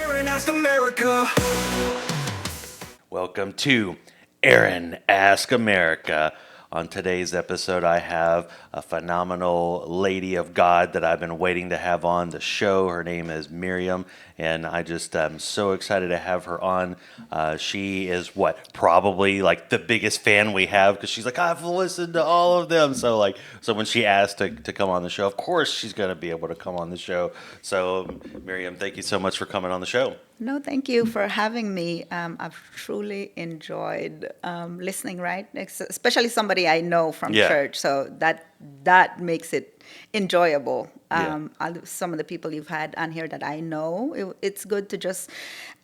Aaron Ask America. Welcome to Aaron Ask America. On today's episode, I have a phenomenal lady of God that I've been waiting to have on the show. Her name is Miriam, and I just am so excited to have her on. She is probably like the biggest fan we have because she's like, I've listened to all of them. So when she asked to come on the show, of course she's going to be able to come on the show. So Miriam, thank you so much for coming on the show. No, thank you for having me. I've truly enjoyed listening, right? Especially somebody I know from church, so that makes it enjoyable. Some of the people you've had on here that I know, it's good to just,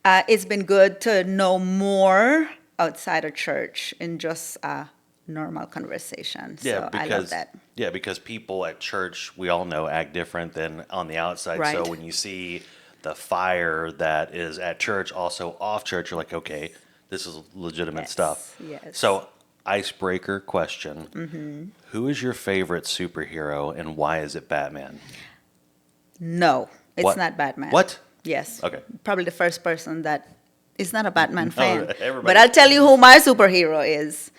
it's been good to know more outside of church in just normal conversation. So I love that. Yeah, because people at church, we all know, act different than on the outside. Right. So when you see the fire that is at church, also off church, you're like, okay, this is legitimate stuff. Yes. So, icebreaker question. Mm-hmm. Who is your favorite superhero and why is it Batman? No, it's What? not Batman. What? Yes. Okay. Probably the first person that is not a Batman fan. everybody- But I'll tell you who my superhero is.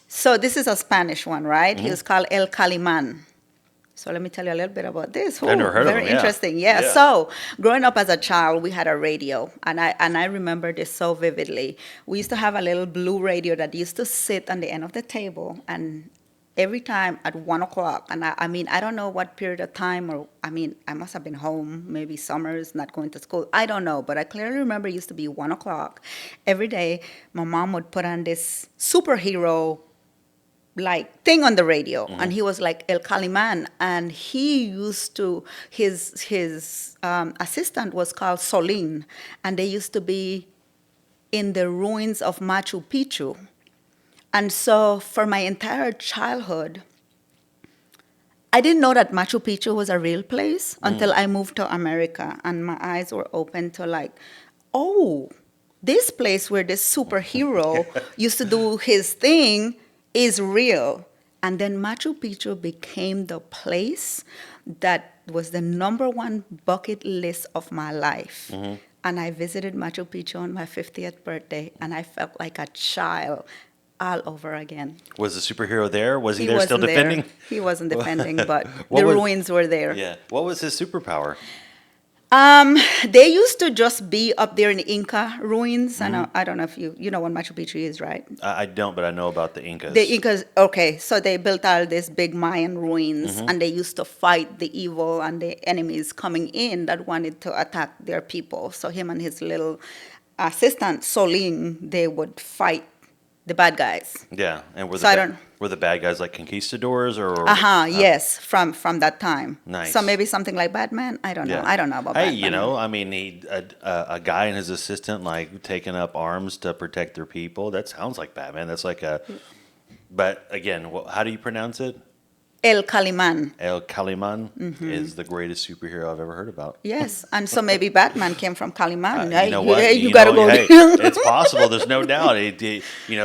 So this is a Spanish one, right? Mm-hmm. He was called El Caliman. So let me tell you a little bit about this. I've never heard of very him, yeah. interesting. Yeah. Yeah. So growing up as a child, we had a radio, and I remember this so vividly. We used to have a little blue radio that used to sit on the end of the table, and every time at 1 o'clock, and I don't know what period of time, I must have been home, maybe summers, not going to school. I don't know, but I clearly remember it used to be 1 o'clock. Every day, my mom would put on this superhero thing on the radio, and he was like El Caliman, and he used to his assistant was called Solin, and they used to be in the ruins of Machu Picchu. And so for my entire childhood, I didn't know that Machu Picchu was a real place until I moved to America, and my eyes were open to oh, this place where this superhero used to do his thing is real. And then Machu Picchu became the place that was the number one bucket list of my life. Mm-hmm. And I visited Machu Picchu on my 50th birthday, and I felt like a child all over again. Was the superhero there? Was he there wasn't still defending? there. He wasn't defending, but the ruins were there. Yeah. What was his superpower? They used to just be up there in the Inca ruins. And I don't know if you know what Machu Picchu is, right? I don't, but I know about the Incas. The Incas, okay, so they built all these big Mayan ruins, and they used to fight the evil and the enemies coming in that wanted to attack their people. So him and his little assistant, Solin, they would fight the bad guys. Yeah, and were the bad guys like conquistadors or? Yes, from that time. Nice. So maybe something like Batman. I don't know. Yeah. I don't know about Hey, Batman. a guy and his assistant taking up arms to protect their people. That sounds like Batman. That's like a. But again, how do you pronounce it? El Caliman. El Caliman is the greatest superhero I've ever heard about. Yes, and so maybe Batman came from Caliman. You know what? You gotta go. Hey, it's possible. There's no doubt.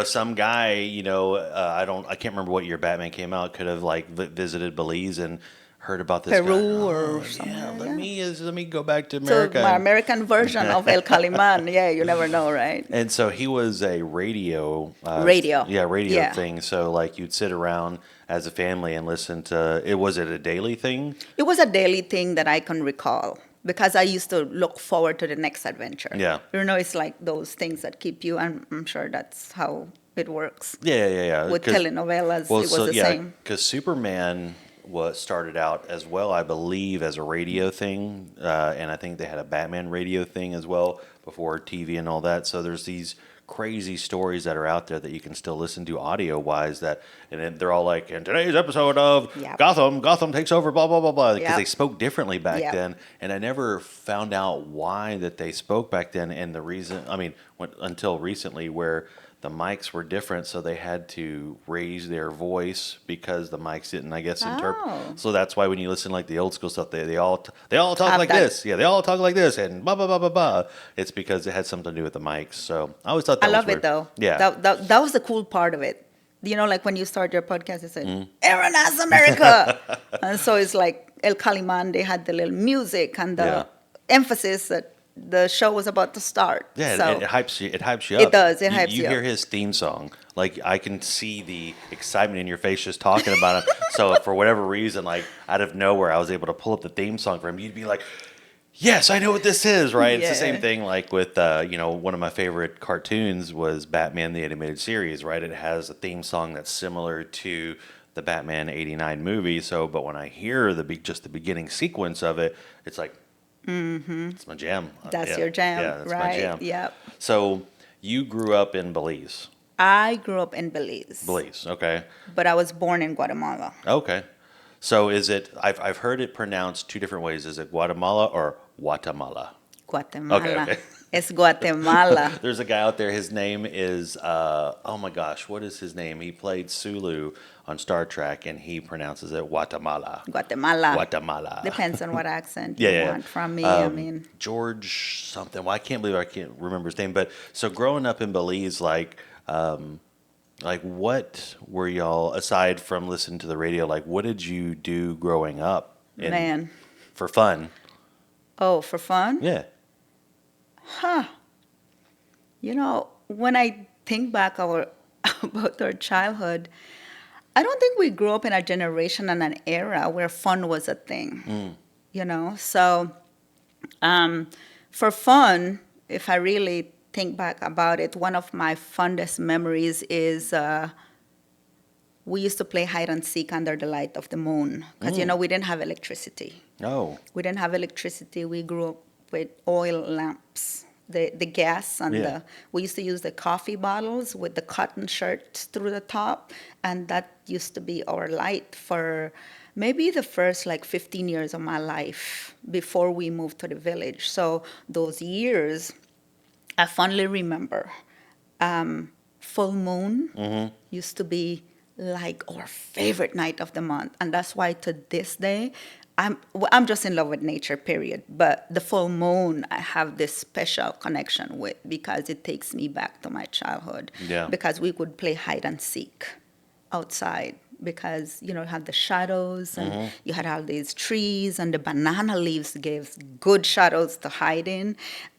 Some guy. I can't remember what year Batman came out. Could have visited Belize and heard about this Peru guy. or something. Yeah, let me go back to So America. my American version of El Caliman. Yeah, you never know, right? And so he was a radio. Radio. Yeah, radio Yeah. thing. So you'd sit around as a family and listen to it. Was it a daily thing? It was a daily thing that I can recall because I used to look forward to the next adventure. Yeah. It's like those things that keep you, and I'm sure that's how it works. Yeah. With telenovelas, it was the same. Because Superman started out as well, I believe, as a radio thing, and I think they had a Batman radio thing as well before TV and all that. So there's these crazy stories that are out there that you can still listen to audio-wise, and then they're all like, in today's episode of Gotham takes over, blah, blah, blah, blah, because they spoke differently back then, and I never found out why that they spoke back then, and the reason, until recently, where the mics were different, so they had to raise their voice because the mics didn't, I guess, interpret. So that's why when you listen to the old school stuff, they all talk like this. Yeah, they all talk like this, and blah blah blah blah blah. It's because it had something to do with the mics. So I always thought that I love was it weird. though. Yeah, that was the cool part of it. When you start your podcast, it said Aaron Ask America, and so it's like El Caliman. They had the little music and the emphasis that the show was about to start. Yeah, So it hypes you. It hypes you it up. does. It You, hypes you you hear up. his theme song, like I can see the excitement in your face just talking about him. So for whatever reason, like out of nowhere, I was able to pull up the theme song for him. You'd be like, "Yes, I know what this is." Right? It's the same Yeah. thing. Like with one of my favorite cartoons was Batman the Animated Series. Right? It has a theme song that's similar to the Batman '89 movie. So, but when I hear just the beginning sequence of it, it's like it's my jam. That's Yeah, your jam, yeah, that's my right? jam. Yep. So you grew up in Belize. I grew up in Belize, Belize, okay. but I was born in Guatemala. Okay. So is it, I've heard it pronounced two different ways. Is it Guatemala or Guatemala? Okay, Guatemala. okay. It's Guatemala. There's a guy out there, his name is, oh my gosh, what is his name? He played Sulu on Star Trek and he pronounces it Guatemala. Guatemala. Guatemala. Depends on what accent Yeah, you yeah. want from me. I Um, mean, George something. Well, I can't believe I can't remember his name. But so growing up in Belize, like what were y'all aside from listening to the radio? Like, what did you do growing up in man. for fun? Oh, for fun? Yeah. When I think back about our childhood, I don't think we grew up in a generation and an era where fun was a thing. So for fun, if I really think back about it, one of my fondest memories is we used to play hide and seek under the light of the moon because we didn't have electricity. Oh. We didn't have electricity. We grew up with oil lamps. The gas and Yeah. we used to use the coffee bottles with the cotton shirts through the top, and that used to be our light for maybe the first like 15 years of my life before we moved to the village. So those years, I fondly remember. Full moon used to be like our favorite night of the month, and that's why to this day I'm just in love with nature, period. But the full moon I have this special connection with because it takes me back to my childhood. Yeah. Because we could play hide and seek outside because you had the shadows and you had all these trees and the banana leaves gave good shadows to hide in.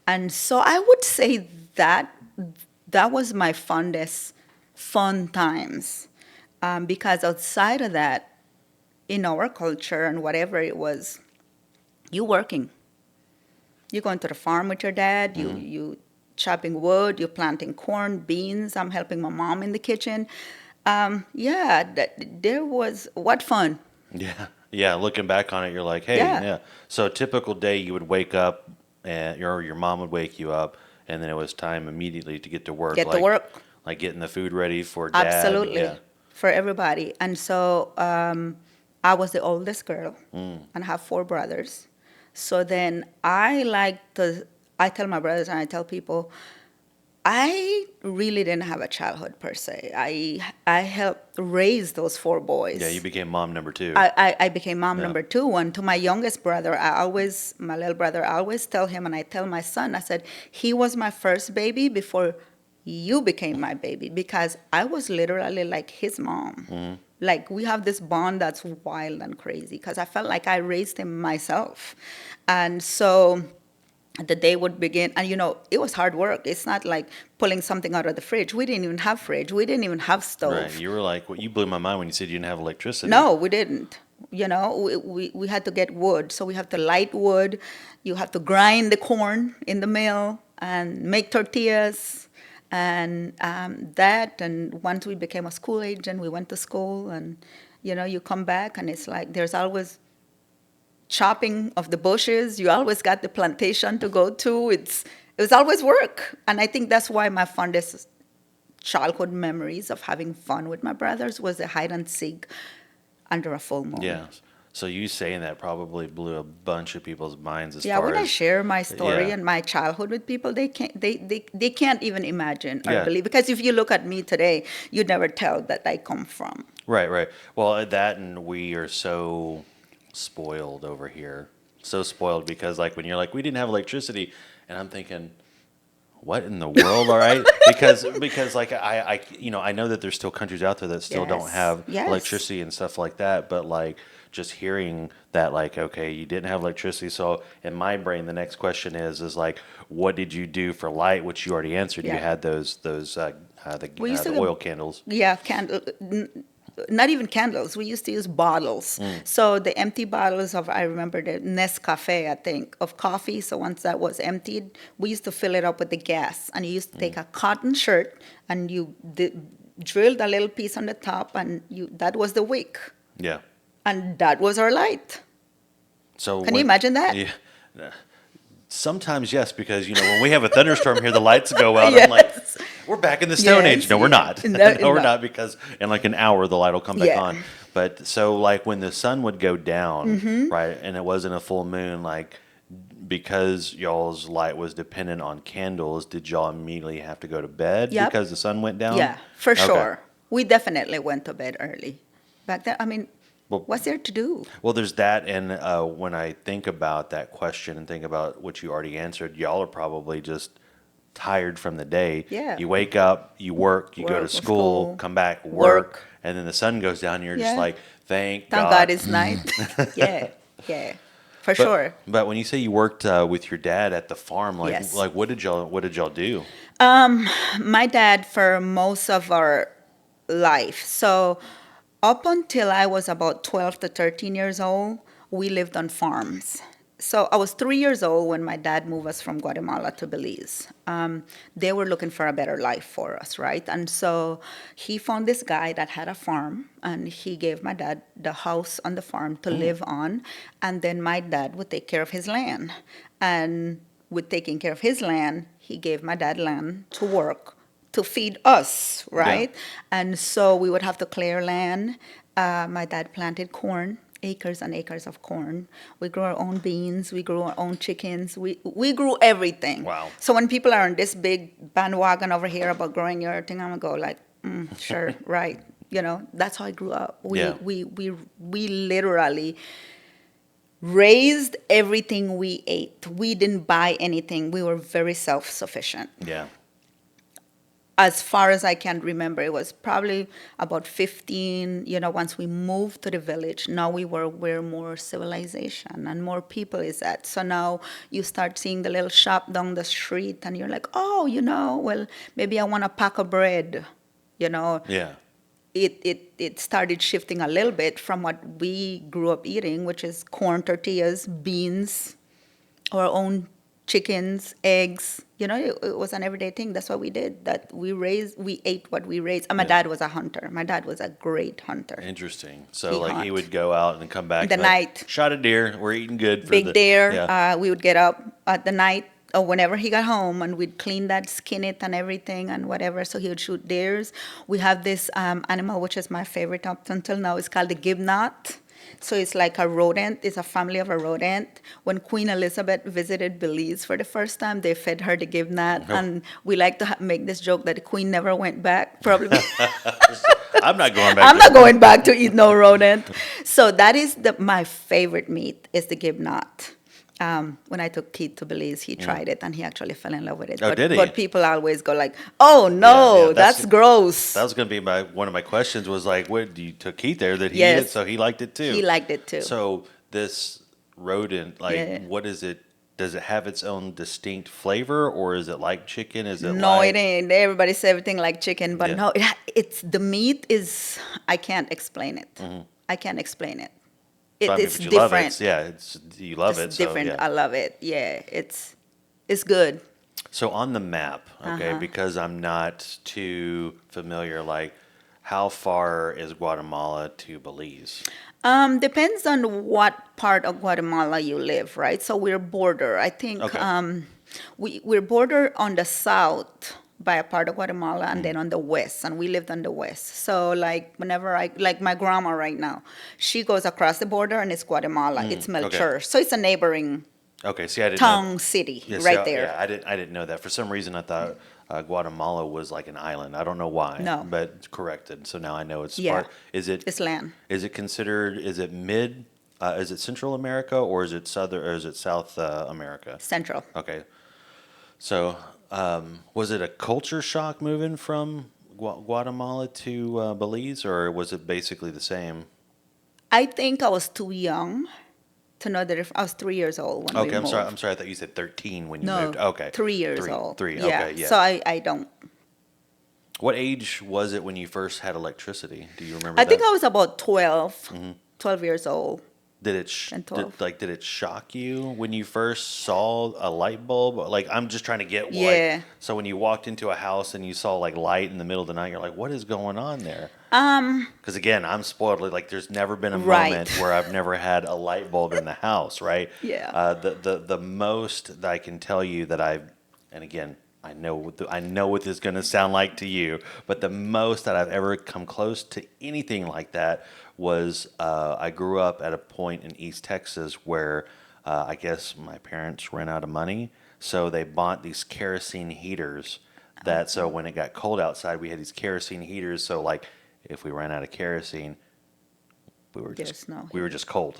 And so I would say that was my fondest fun times, because outside of that, in our culture and whatever it was, you working. You going to the farm with your dad. You chopping wood. You planting corn, beans. I'm helping my mom in the kitchen. There was what fun. Yeah. Yeah. Looking back on it, you're like, hey, Yeah. yeah. So a typical day, you would wake up, and your mom would wake you up, and then it was time immediately to get to work. Get to work. Like getting the food ready for dad. Absolutely. Yeah. For everybody. And so I was the oldest girl and I have 4 brothers. So then I tell my brothers and I tell people, I really didn't have a childhood per se. I helped raise those 4 boys. Yeah. You became mom number 2. I became mom Yeah. number 2. And to my youngest brother, my little brother, I always tell him, and I tell my son, I said, he was my first baby before you became my baby, because I was literally like his mom. Like we have this bond that's wild and crazy because I felt like I raised him myself. And so the day would begin, and it was hard work. It's not like pulling something out of the fridge. We didn't even have fridge. We didn't even have stove. Right. You were like, well, you blew my mind when you said you didn't have electricity. No, we didn't. We had to get wood. So we have to light wood. You have to grind the corn in the mill and make tortillas. And and once we became a school age and we went to school, and you come back and it's like there's always chopping of the bushes. You always got the plantation to go to. It was always work. And I think that's why my fondest childhood memories of having fun with my brothers was the hide and seek under a full moon. Yeah. So you saying that probably blew a bunch of people's minds as Yeah, far when as I share my story Yeah. and my childhood with people, they can't even imagine or Yeah. believe. Because if you look at me today, you'd never tell that I come from. Right, right. Well, that and we are so spoiled over here. So spoiled because like when you're like we didn't have electricity and I'm thinking what in the world? All right, because like I I know that there's still countries out there that still don't Yes. have Yes. electricity and stuff like that. But like just hearing that, like, okay, you didn't have electricity. So in my brain, the next question is like, what did you do for light? Which you already answered. You Yeah. had We used to the oil candles. Yeah, not even candles. We used to use bottles. So the empty bottles of, I remember the Nescafe, I think, of coffee. So once that was emptied, we used to fill it up with the gas. And you used to take a cotton shirt and you drilled a little piece on the top, and that was the wick. Yeah. And that was our light. So Can you imagine that? Yeah. Sometimes yes, because when we have a thunderstorm here, the lights go out. Yes. I'm like, we're back in the Stone Yes, Age. No, we're yeah. not. No, No, we're no. not, because in like an hour the light will come back Yeah. on. But so like when the sun would go down, Mm-hmm. right, and it wasn't a full moon, like because y'all's light was dependent on candles, did y'all immediately have to go to bed Yep. because the sun went down? Yeah, for Okay. sure. We definitely went to bed early. Back then, I mean, Well, what's there to do? Well, there's that, and when I think about that question and think about what you already answered, y'all are probably just tired from the day. Yeah. You wake up, you work, you go to Work, school, come back, work, work. and then the sun goes down, and you're just Yeah. like, thank Thank God. God it's night. Yeah, yeah, for But, sure. But when you say you worked with your dad at the farm, like Yes. like what did y'all do? My dad for most of our life. So up until I was about 12 to 13 years old, we lived on farms. So I was 3 years old when my dad moved us from Guatemala to Belize. They were looking for a better life for us, right? And so he found this guy that had a farm, and he gave my dad the house on the farm to live on. And then my dad would take care of his land. And with taking care of his land, he gave my dad land to work to feed us, right? And so we would have to clear land. My dad planted corn, acres and acres of corn. We grew our own beans. We grew our own chickens. We grew everything. Wow. So when people are on this big bandwagon over here about growing your thing, I'm gonna go like, sure, right. That's how I grew up. We literally raised everything we ate. We didn't buy anything. We were very self-sufficient. Yeah. As far as I can remember, it was probably about 15, once we moved to the village. Now we're more civilization and more people is that. So now you start seeing the little shop down the street and you're like, oh, well, maybe I want a pack of bread, Yeah. It started shifting a little bit from what we grew up eating, which is corn tortillas, beans, our own chickens, eggs. It was an everyday thing. That's what we did. That we ate what we raised. And my dad was a hunter. My dad was a great hunter. Interesting. So He like he hunt. would go out and come back In the and be like, night. shot a deer. We're eating good for Big deer. Yeah. We would get up at the night or whenever he got home, and we'd clean that, skin it, and everything, and whatever. So he would shoot deers. We have this animal, which is my favorite up until now. It's called the gibnut. So it's like a rodent. It's a family of a rodent. When Queen Elizabeth visited Belize for the first time, they fed her the gibnut, and we like to make this joke that the Queen never went back. Probably. I'm not going back. I'm not going back to eat no rodent. So that is my favorite meat is the gibnut. When I took Keith to Belize, he tried it and he actually fell in love with it. Oh, did he? But people always go like, "Oh no, Yeah, that's gross." That was going to be one of my questions. Was like, what you took Keith there that he Yes. did, so he liked it too. He liked it too. So this rodent, like, Yeah. what is it? Does it have its own distinct flavor, or is it like chicken? Is it No, like, it ain't. Everybody say everything like chicken, but Yeah. no, it's the meat is. I can't explain it. Mm-hmm. I can't explain it. So, I mean, It's but you love it. different. You love It's it. different. So, yeah. I love it. Yeah, it's good. So on the map, okay, Uh-huh. because I'm not too familiar, like, how far is Guatemala to Belize? Depends on what part of Guatemala you live, right? So we're border. I think Okay. we're border on the south by a part of Guatemala and then on the west, and we lived on the west. So like whenever like my grandma right now, she goes across the border and it's Guatemala. It's Melchor. So it's a neighboring Okay, see, I didn't know. town city Yeah, see, right there. Yeah, I didn't know that. For some reason, I thought Guatemala was like an island. I don't know why. No. But it's corrected. So now I know it's Yeah. part. It's land. Is it considered? Is it mid? Is it Central America or is it Southern or is it South America? Central. Okay. So Was it a culture shock moving from Guatemala to Belize, or was it basically the same? I think I was too young to know that if I was 3 years old when we Okay, I'm sorry. I'm moved. sorry. I thought you said 13 when you moved. No, Okay, 3 years three, old. three. Yeah. Okay, yeah. So I don't. What age was it when you first had electricity? Do you remember I think that? I was about 12, Hmm. 12 years old, Did it 12. did it shock you when you first saw a light bulb? Like I'm just trying to get Yeah. so when you walked into a house and you saw like light in the middle of the night, you're like, what is going on there? Because again, I'm spoiled. Like there's never been a Right. moment where I've never had a light bulb in the house, right? Yeah. The most that I can tell you that I've, and again, I know what this is going to sound like to you, but the most that I've ever come close to anything like that was I grew up at a point in East Texas where I guess my parents ran out of money, so they bought these kerosene heaters. That so when it got cold outside, we had these kerosene heaters. So like if we ran out of kerosene, There's no we were heat. just cold.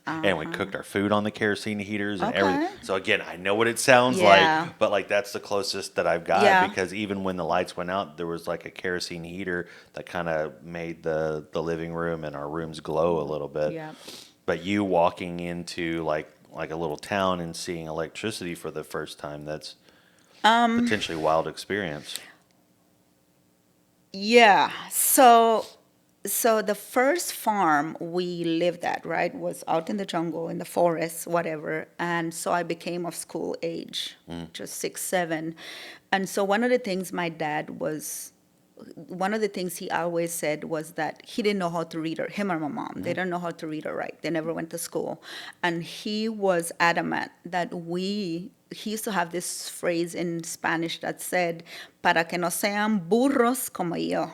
And we Uh-huh. cooked our food on the kerosene heaters and everything. Okay. So again, I know what it sounds Yeah. like, but like that's the closest that I've got Yeah. because even when the lights went out, there was like a kerosene heater that kind of made the living room and our rooms glow a little bit. Yeah. But you walking into like a little town and seeing electricity for the first time, that's potentially a wild experience. Yeah. So the first farm we lived at, right, was out in the jungle, in the forest, whatever. And so I became of school age, just 6, 7. And so one of the things he always said was that he didn't know how to read, or him or my mom, they don't know how to read or write. They never went to school. And he was adamant that he used to have this phrase in Spanish that said, para que no sean burros como yo.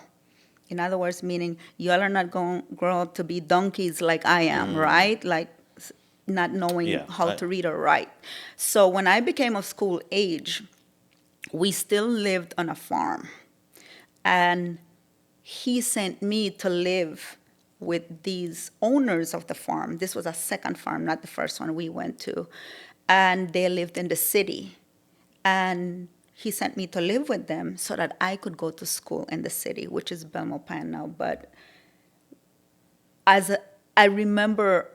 In other words, meaning y'all are not going to grow up to be donkeys like I am, right? Like not knowing Yeah. how to read or write. So when I became of school age, we still lived on a farm. And he sent me to live with these owners of the farm. This was a second farm, not the first one we went to. And they lived in the city. And he sent me to live with them so that I could go to school in the city, which is Belmopan now. But I remember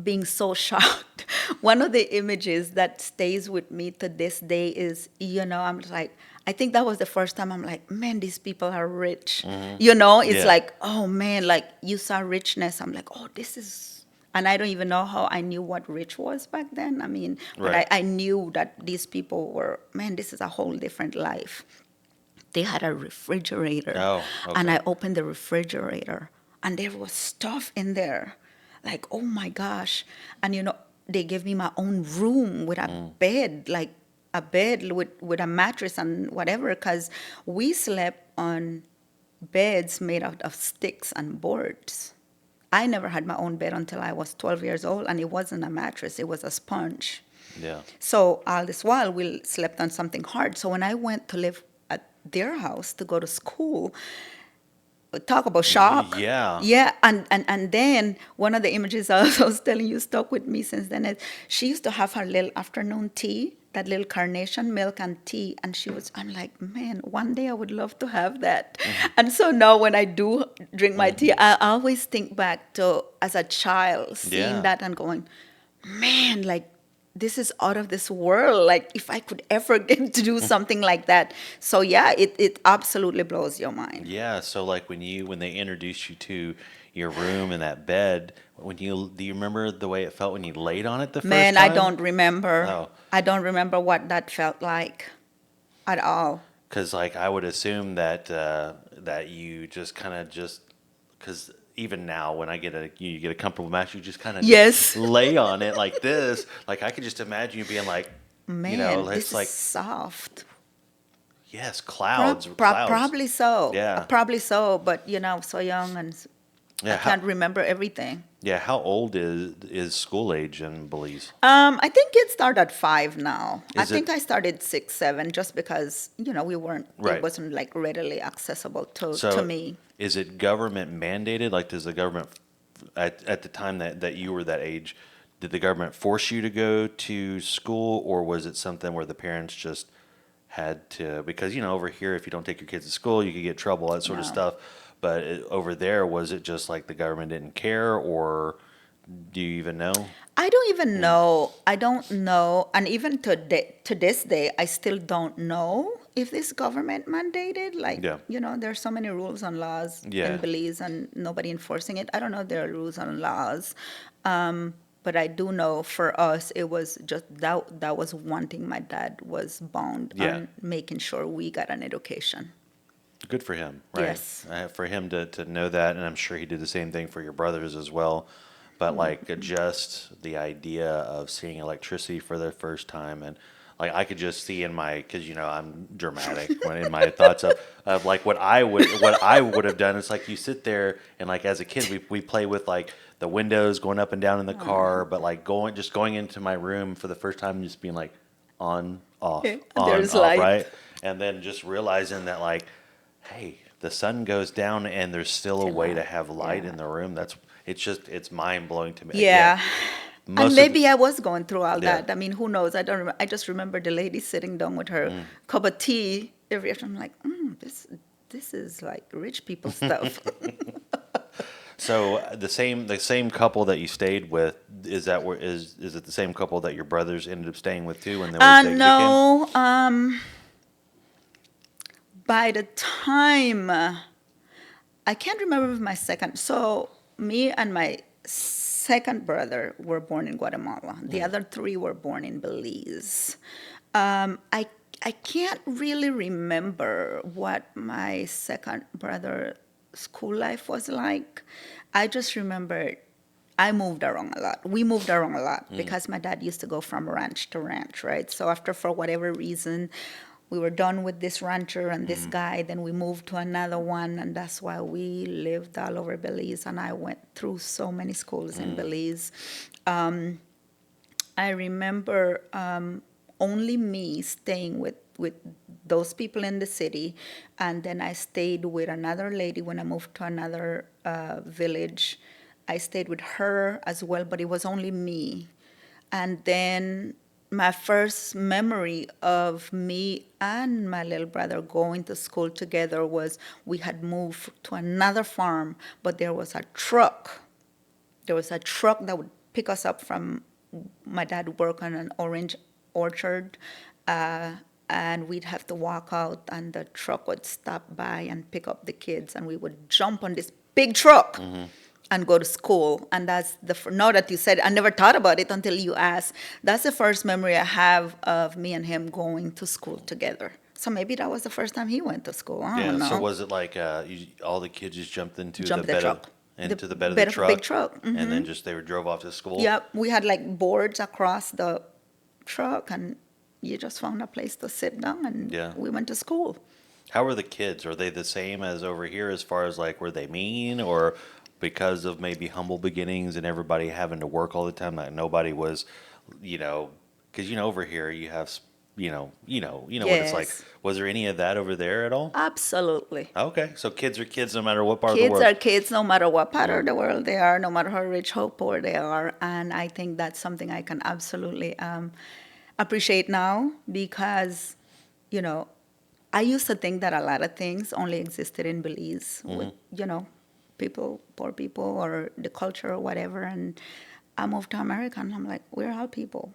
being so shocked. One of the images that stays with me to this day is, I'm like, I think that was the first time I'm like, man, these people are rich. It's Yeah. like, oh man, like you saw richness. I'm like, oh, this is, and I don't even know how I knew what rich was back then. I mean, but Right. I knew that these people were, man, this is a whole different life. They had a refrigerator, Oh, and okay. I opened the refrigerator, and there was stuff in there, like oh my gosh. And they gave me my own room with a bed, like a bed with a mattress and whatever, because we slept on beds made out of sticks and boards. I never had my own bed until I was 12 years old, and it wasn't a mattress, it was a sponge. Yeah. So all this while, we slept on something hard. So when I went to live at their house to go to school, talk about shock. Yeah. Yeah, and then one of the images I was telling you stuck with me since then is she used to have her little afternoon tea, that little carnation milk and tea, and I'm like, man, one day I would love to have that. And so now when I do drink my tea, I always think back to as a child seeing Yeah. that and going, man, like this is out of this world. Like if I could ever get to do something like that. So yeah, it absolutely blows your mind. Yeah, so like when they introduced you to your room and that bed, do you remember the way it felt when you laid on it the first Man, I time? don't remember. Oh, I don't remember what that felt like at all. because like I would assume that that you just kind of just because even now when you get a comfortable mattress, you just kind of just Yes. lay on it like this. Like I could just imagine you being like, Man, this it's is like soft. yes, clouds, clouds. Probably so. Yeah, Probably so. But so young and I yeah. can't remember everything. Yeah, how old is school age in Belize? I think it started at 5 now. I Is it think I started 6, 7, just because we weren't. It right? wasn't like readily accessible to So, me. is it government mandated? Like, does the government, at the time that you were that age, did the government force you to go to school, or was it something where the parents just had to, because, over here, if you don't take your kids to school, you could get in trouble, that sort of No. stuff. But over there, was it just like the government didn't care, or do you even know? I don't even know. I don't know. And even to this day, I still don't know if this government mandated. Like, Yeah. there's so many rules and laws in Yeah. Belize and nobody enforcing it. I don't know if there are rules and laws. But I do know for us, it was just that was one thing my dad was bound Yeah. on making sure we got an education. Good for him, right? Yes. For him to know that, and I'm sure he did the same thing for your brothers as well. But like just the idea of seeing electricity for the first time, and like I could just see in my, because I'm dramatic when in my thoughts of like what I would have done. It's like you sit there and like as a kid we play with like the windows going up and down in the car, but like going into my room for the first time and just being like Okay. on There's off, light. right? And then just realizing that like, hey, the sun goes down and there's still a Till way to light. have light Yeah. in the room. It's mind blowing to me. Yeah. Again, And most of maybe I was going through all yeah. that. I mean, who knows? I don't remember. I just remember the lady sitting down with her cup of tea every afternoon. I'm like, this is like rich people stuff. So the same couple that you stayed with, is it the same couple that your brothers ended up staying with too when they came? No. By the time I can't remember if my second. So me and my second brother were born in Guatemala. The other three were born in Belize. I can't really remember what my second brother's school life was like. I just remember I moved around a lot. We moved around a lot because my dad used to go from ranch to ranch, right? So after, for whatever reason, we were done with this rancher and this guy, then we moved to another one, and that's why we lived all over Belize. And I went through so many schools in Belize. I remember only me staying with those people in the city, and then I stayed with another lady when I moved to another village. I stayed with her as well, but it was only me. And then my first memory of me and my little brother going to school together was we had moved to another farm, but there was a truck. There was a truck that would pick us up from my dad worked on an orange orchard, and we'd have to walk out, and the truck would stop by and pick up the kids, and we would jump on this big truck and go to school. And that's now that you said, I never thought about it until you asked. That's the first memory I have of me and him going to school together. So maybe that was the first time he went to school. I Yeah. don't So know. was it like all the kids just jumped into Jump the truck. the bed of the Bed of a big truck, truck. and then just they were drove off to school? Yeah, we had like boards across the truck, and you just found a place to sit down, and Yeah. we went to school. How are the kids? Are they the same as over here as far as like were they mean, or because of maybe humble beginnings and everybody having to work all the time, like nobody was, because over here you have, what it's like. Yes, Was there any of that over there at all? absolutely. Okay, so kids are kids no matter what part of the Kids world. are kids no matter what part of the world they are, no matter how rich, how poor they are. And I think that's something I can absolutely appreciate now because, you know, I used to think that a lot of things only existed in Belize with, people, poor people, or the culture or whatever. And I moved to America and I'm like, we're all people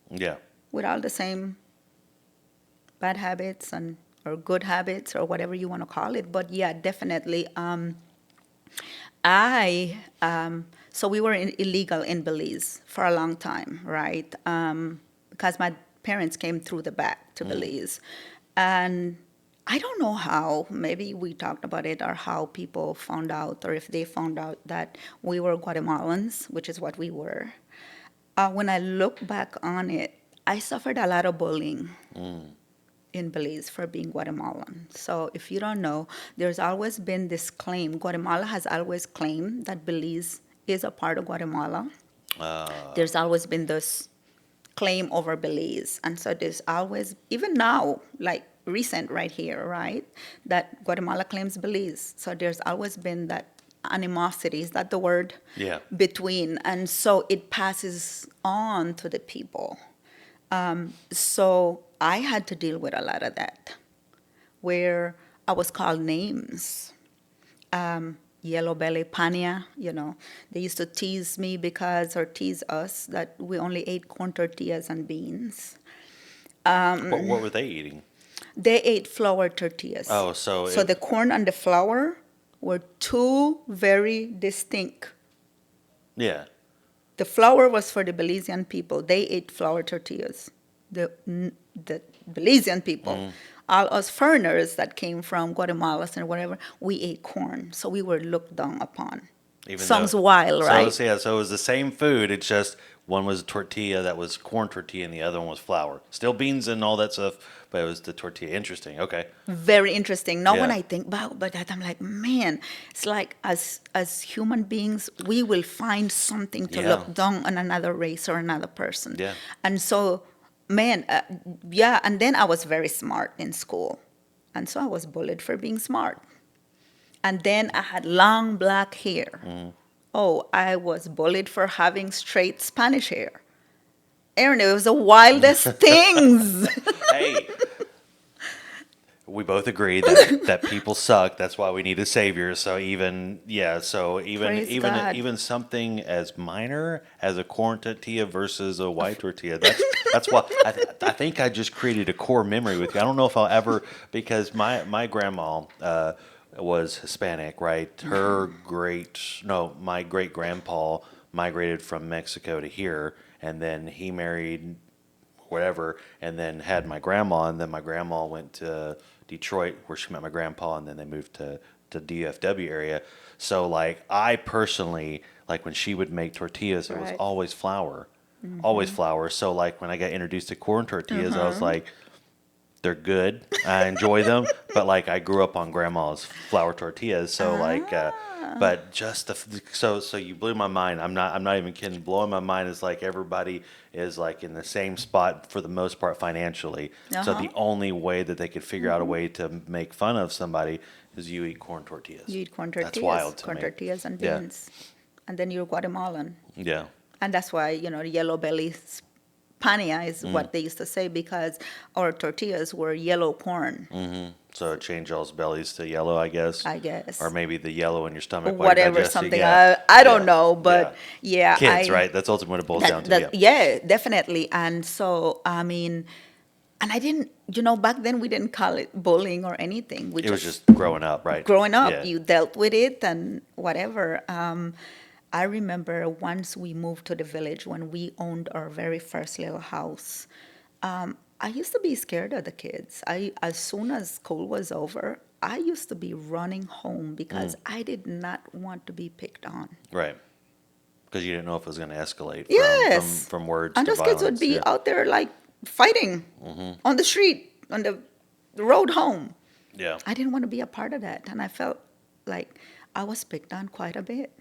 Yeah. with all the same bad habits and or good habits or whatever you want to call it. But yeah, definitely. So we were illegal in Belize for a long time, right? Because my parents came through the back to Belize. And I don't know how, maybe we talked about it, or how people found out, or if they found out that we were Guatemalans, which is what we were. When I look back on it, I suffered a lot of bullying in Belize for being Guatemalan. So if you don't know, there's always been this claim. Guatemala has always claimed that Belize is a part of Guatemala. There's always been this claim over Belize. And so there's always, even now, like recent right here, right, that Guatemala claims Belize. So there's always been that animosity, is that the word? Yeah. Between. And so it passes on to the people. So I had to deal with a lot of that, where I was called names. Yellow belly pania, they used to tease me because, or tease us, that we only ate corn tortillas and beans. What were they eating? They ate flour tortillas. Oh, so So the corn and the flour were two very distinct. yeah. The flour was for the Belizean people. They ate flour tortillas. The Belizean people. All us foreigners that came from Guatemala and whatever, we ate corn. So we were looked down upon. Even Sounds though, wild, so right? yeah, so it was the same food. It's just one was a tortilla that was corn tortilla, and the other one was flour. Still beans and all that stuff, but it was the tortilla. Interesting. Okay. Very interesting. Now, when Yeah. I think about that, I'm like, man, it's like as human beings, we will find something to Yeah. look down on another race or another person. Yeah. And so, man, yeah. And then I was very smart in school, and so I was bullied for being smart. And then I had long black hair. Oh, I was bullied for having straight Spanish hair. Aaron, it was the wildest things. Hey, we both agree that people suck. That's why we need a savior. So even yeah, so even Praise even God. even something as minor as a corn tortilla versus a white tortilla. That's why I think I just created a core memory with you. I don't know if I'll ever because my grandma was Hispanic, right? My great grandpa migrated from Mexico to here, and then he married whatever, and then had my grandma, and then my grandma went to Detroit where she met my grandpa, and then they moved to DFW area. So like I personally like when she would make tortillas, it was Right. always flour. So like when I got introduced to corn tortillas, I was like, they're good. I enjoy them, but like I grew up on grandma's flour tortillas, so like, but just so you blew my mind. I'm not even kidding. Blowing my mind is like everybody is like in the same spot for the most part financially. So Uh-huh. the only way that they could figure out a way to make fun of somebody is you eat corn tortillas. You eat corn That's tortillas, wild to corn me. tortillas and Yeah, beans. And then you're Guatemalan. yeah. And that's why, the yellow belly pania is what they used to say because our tortillas were yellow corn, So it changed y'all's bellies to yellow, I guess, I guess. or maybe the yellow in your stomach while you're Whatever, digesting. something. Yeah, I don't yeah, know, yeah. but yeah, Kids, right? That's ultimately what it boils down to. Yeah. yeah, definitely. And so, I mean, and I didn't, back then we didn't call it bullying or anything. We It was just just growing up, right? growing up, Yeah. you dealt with it and whatever. I remember once we moved to the village when we owned our very first little house. I used to be scared of the kids. As soon as school was over, I used to be running home because I did not want to be picked on. Right. Because you didn't know if it was going to escalate Yes. from words And to those kids would violence. be Yeah. out there like fighting on the street, on the road home. Yeah. I didn't want to be a part of that. And I felt like I was picked on quite a bit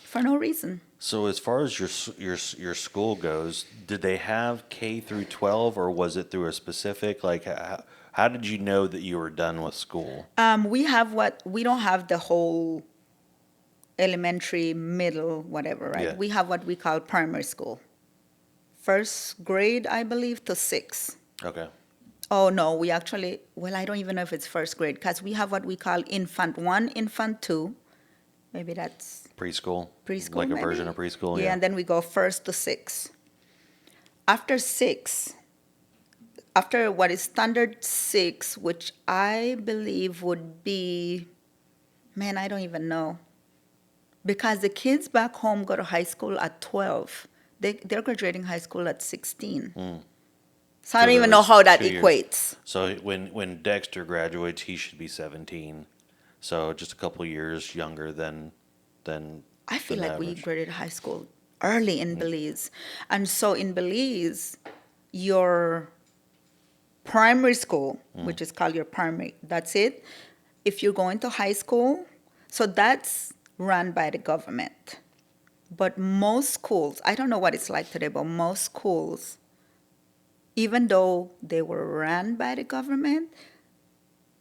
for no reason. So as far as your school goes, did they have K through 12, or was it through a specific like? How did you know that you were done with school? We don't have the whole elementary, middle, whatever, right? Yeah. We have what we call primary school. First grade, I believe, to sixth. Okay. Oh, no, we actually, well, I don't even know if it's first grade because we have what we call infant one, infant two. Maybe that's Preschool. preschool. Like a maybe? version of preschool. Yeah, Yeah. and then we go first to six. After six, after what is standard six, which I believe would be, man, I don't even know. Because the kids back home go to high school at 12. They're graduating high school at 16. So I don't there even know was how that 2 years. equates. So when Dexter graduates, he should be 17. So just a couple years younger than I feel than like we average. graduated high school early in Belize. And so in Belize, your primary school, which is called your primary, that's it. If you're going to high school, so that's run by the government. But most schools, I don't know what it's like today, but most schools, even though they were ran by the government,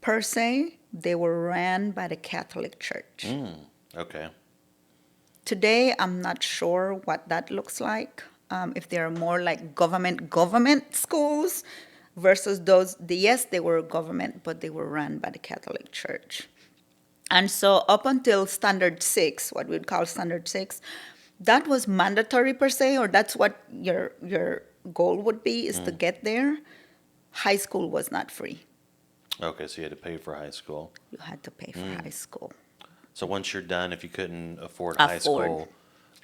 per se, they were ran by the Catholic Church. Okay. Today, I'm not sure what that looks like. if they are more like government schools versus those, yes, they were government, but they were run by the Catholic Church. And so up until Standard 6, what we'd call Standard 6, that was mandatory per se, or that's what your goal would be, is to get there. High school was not free. Okay, so you had to pay for high school. You had to pay for high school. So once you're done, if you couldn't afford high Afford. school,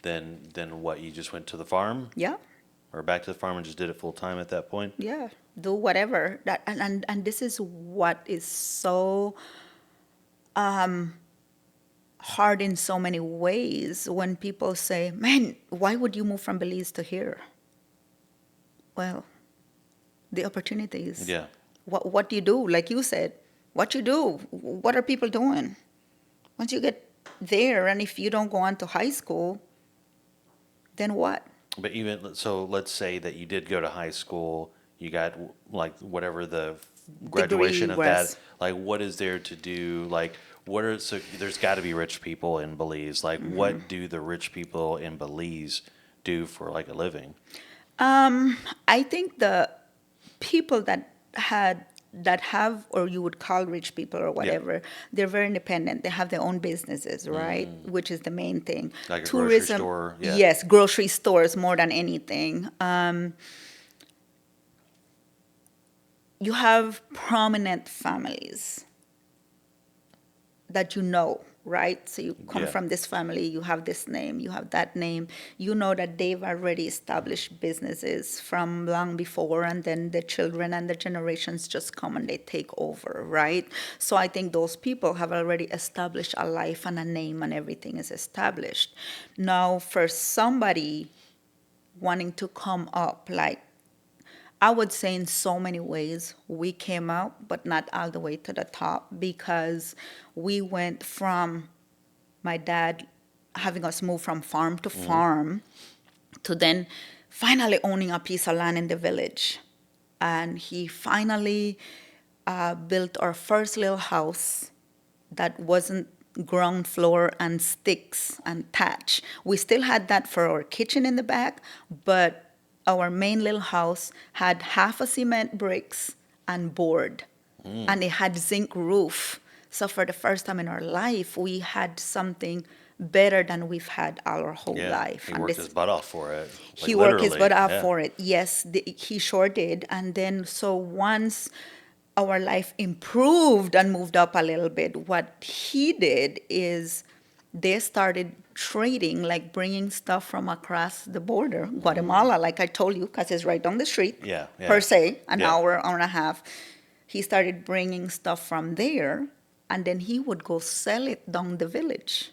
then what? You just went to the farm Yeah, or back to the farm and just did it full time at that point? yeah. Do whatever. That and this is what is so hard in so many ways when people say, "Man, why would you move from Belize to here?" Well, the opportunities. Yeah. What do you do? Like you said, what you do? What are people doing? Once you get there, and if you don't go on to high school, then what? But even so, let's say that you did go to high school, you got like whatever the graduation Degree of was. that. Like, what is there to do? Like, what are so? There's got to be rich people in Belize. Like, what do the rich people in Belize do for like a living? I think the people that have, or you would call rich people or whatever, they're very independent. They have their own businesses, right? Which is the main thing. Like a grocery store, yeah. Yes, grocery stores more than anything. You have prominent families that you know, right? So you come Yeah. from this family, you have this name, you have that name. You know that they've already established businesses from long before, and then the children and the generations just come and they take over, right? So I think those people have already established a life and a name, and everything is established. Now, for somebody wanting to come up, like, I would say in so many ways we came out, but not all the way to the top, because we went from my dad having us move from farm to farm to then finally owning a piece of land in the village. And he finally built our first little house that wasn't ground floor and sticks and thatch. We still had that for our kitchen in the back, but our main little house had half a cement bricks and board, and it had zinc roof. So for the first time in our life, we had something better than we've had our whole Yeah. life. He And worked this, his butt off for it. Like, he worked his literally, butt off yeah. for it. Yes, he sure did. And then, so once our life improved and moved up a little bit, what he did is they started trading, like bringing stuff from across the border, Guatemala, like I told you, because it's right down the street, Yeah, yeah. per se, an Yeah. hour and a half. He started bringing stuff from there, and then he would go sell it down the village.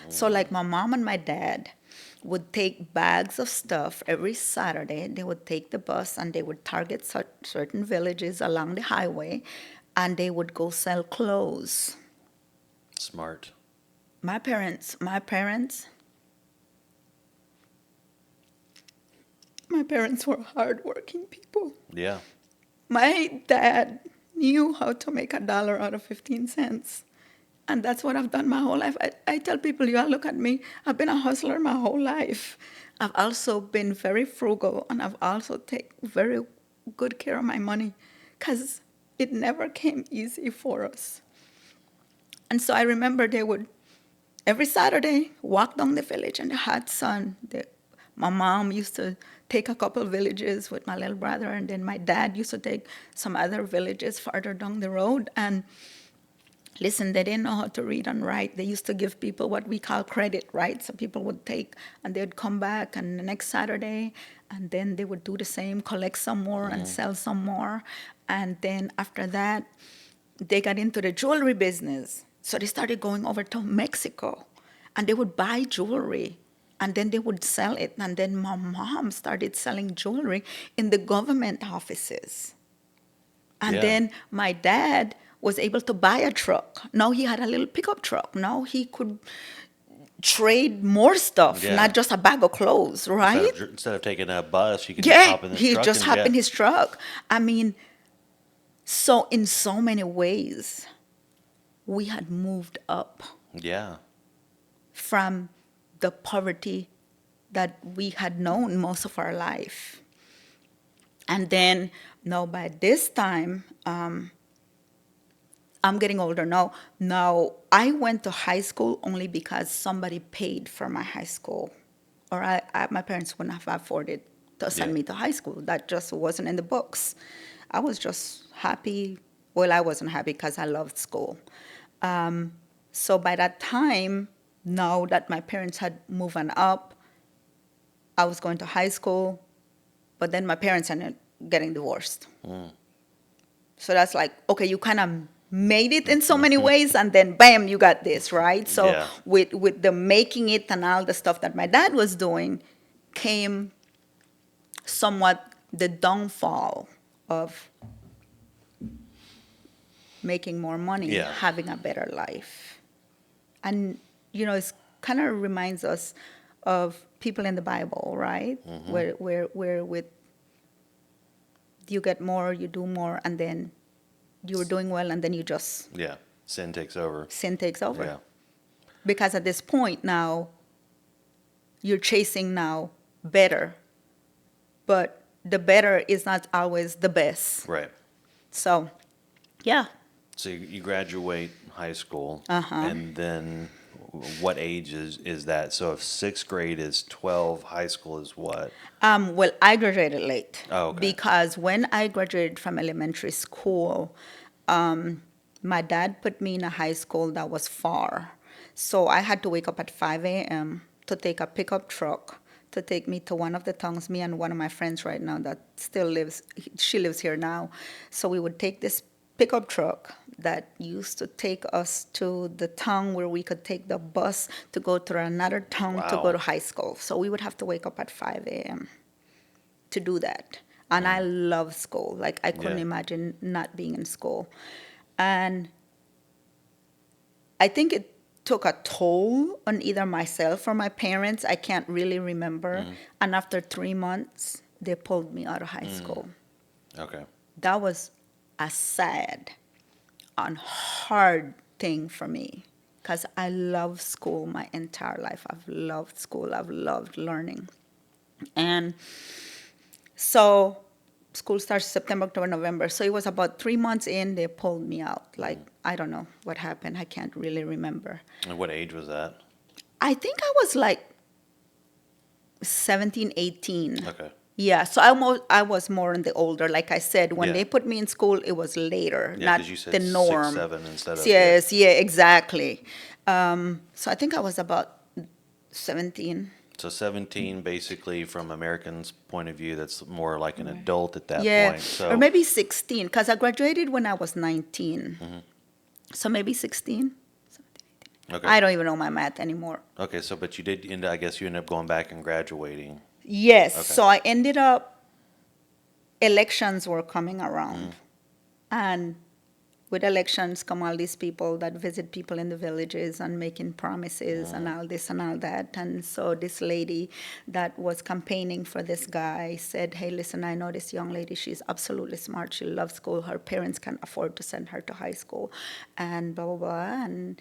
So, like, my mom and my dad would take bags of stuff every Saturday. They would take the bus and they would target certain villages along the highway, and they would go sell clothes. Smart. My parents were hardworking people. Yeah. My dad knew how to make $1 out of 15 cents. And that's what I've done my whole life. I tell people, you all look at me, I've been a hustler my whole life. I've also been very frugal, and I've also taken very good care of my money, because it never came easy for us. And so I remember they would, every Saturday, walk down the village in the hot sun. My mom used to take a couple villages with my little brother, and then my dad used to take some other villages farther down the road. And listen, they didn't know how to read and write. They used to give people what we call credit, right? So people would take, and they'd come back, and the next Saturday, and then they would do the same, collect some more and sell some more. And then after that, they got into the jewelry business. So they started going over to Mexico, and they would buy jewelry, and then they would sell it. And then my mom started selling jewelry in the government offices. And Yeah. then my dad was able to buy a truck. Now he had a little pickup truck. Now he could trade more stuff, Yeah. not just a bag of clothes, right? Instead of taking a bus, you can just Yeah, hop in this he truck just and, hopped yeah. in his truck. I mean, so in so many ways, we had moved up Yeah. from the poverty that we had known most of our life. And then, now by this time, I'm getting older now. Now, I went to high school only because somebody paid for my high school, or my parents wouldn't have afforded to send Yeah. me to high school. That just wasn't in the books. I was just happy. Well, I wasn't happy because I loved school. So by that time, now that my parents had moved on up, I was going to high school, but then my parents ended up getting divorced. So that's like, okay, you kind of made it in so many ways, and then bam, you got this, right? So Yeah. with the making it and all the stuff that my dad was doing came somewhat the downfall of making more money, Yeah. having a better life. And, it's kind of reminds us of people in the Bible, right? Where with you get more, you do more, and then you were doing well, and then you just Yeah. Sin takes over. sin takes over. Yeah. Because at this point now, you're chasing now better, but the better is not always the best. Right. So, yeah, So you graduate high school, Uh-huh. and then what age is that? So if sixth grade is 12, high school is what? well, I graduated late. Oh, okay. Because when I graduated from elementary school, my dad put me in a high school that was far. So I had to wake up at 5 a.m. to take a pickup truck to take me to one of the towns, me and one of my friends right now that still lives, she lives here now. So we would take this pickup truck that used to take us to the town where we could take the bus to go to another town to Wow. go to high school. So we would have to wake up at 5 a.m. to do that. And I love school. Like, I couldn't Yeah. imagine not being in school. And I think it took a toll on either myself or my parents. I can't really remember. And after 3 months, they pulled me out of high school. Okay. That was a sad and hard thing for me because I love school my entire life. I've loved school. I've loved learning. And so school starts September, October, November. So it was about 3 months in, they pulled me out. Like, I don't know what happened. I can't really remember. And what age was that? I think I was like 17, 18. Okay. Yeah, so I was more in the older. Like I said, when Yeah. they put me in school, it was later, Yeah, not because you said the norm. 6, 7 instead of. Yes, yeah, exactly. So I think I was about 17. So 17, basically, from Americans' point of view, that's more like an adult at that Yeah, point. So or maybe 16, because I graduated when I was 19. So maybe 16. okay. I don't even know my math anymore. Okay, so but you did end. I guess you ended up going back and graduating. Yes, Okay. so I ended up, elections were coming around. And with elections come all these people that visit people in the villages and making promises and all this and all that. And so this lady that was campaigning for this guy said, hey, listen, I know this young lady. She's absolutely smart. She loves school. Her parents can't afford to send her to high school and blah, blah, blah. And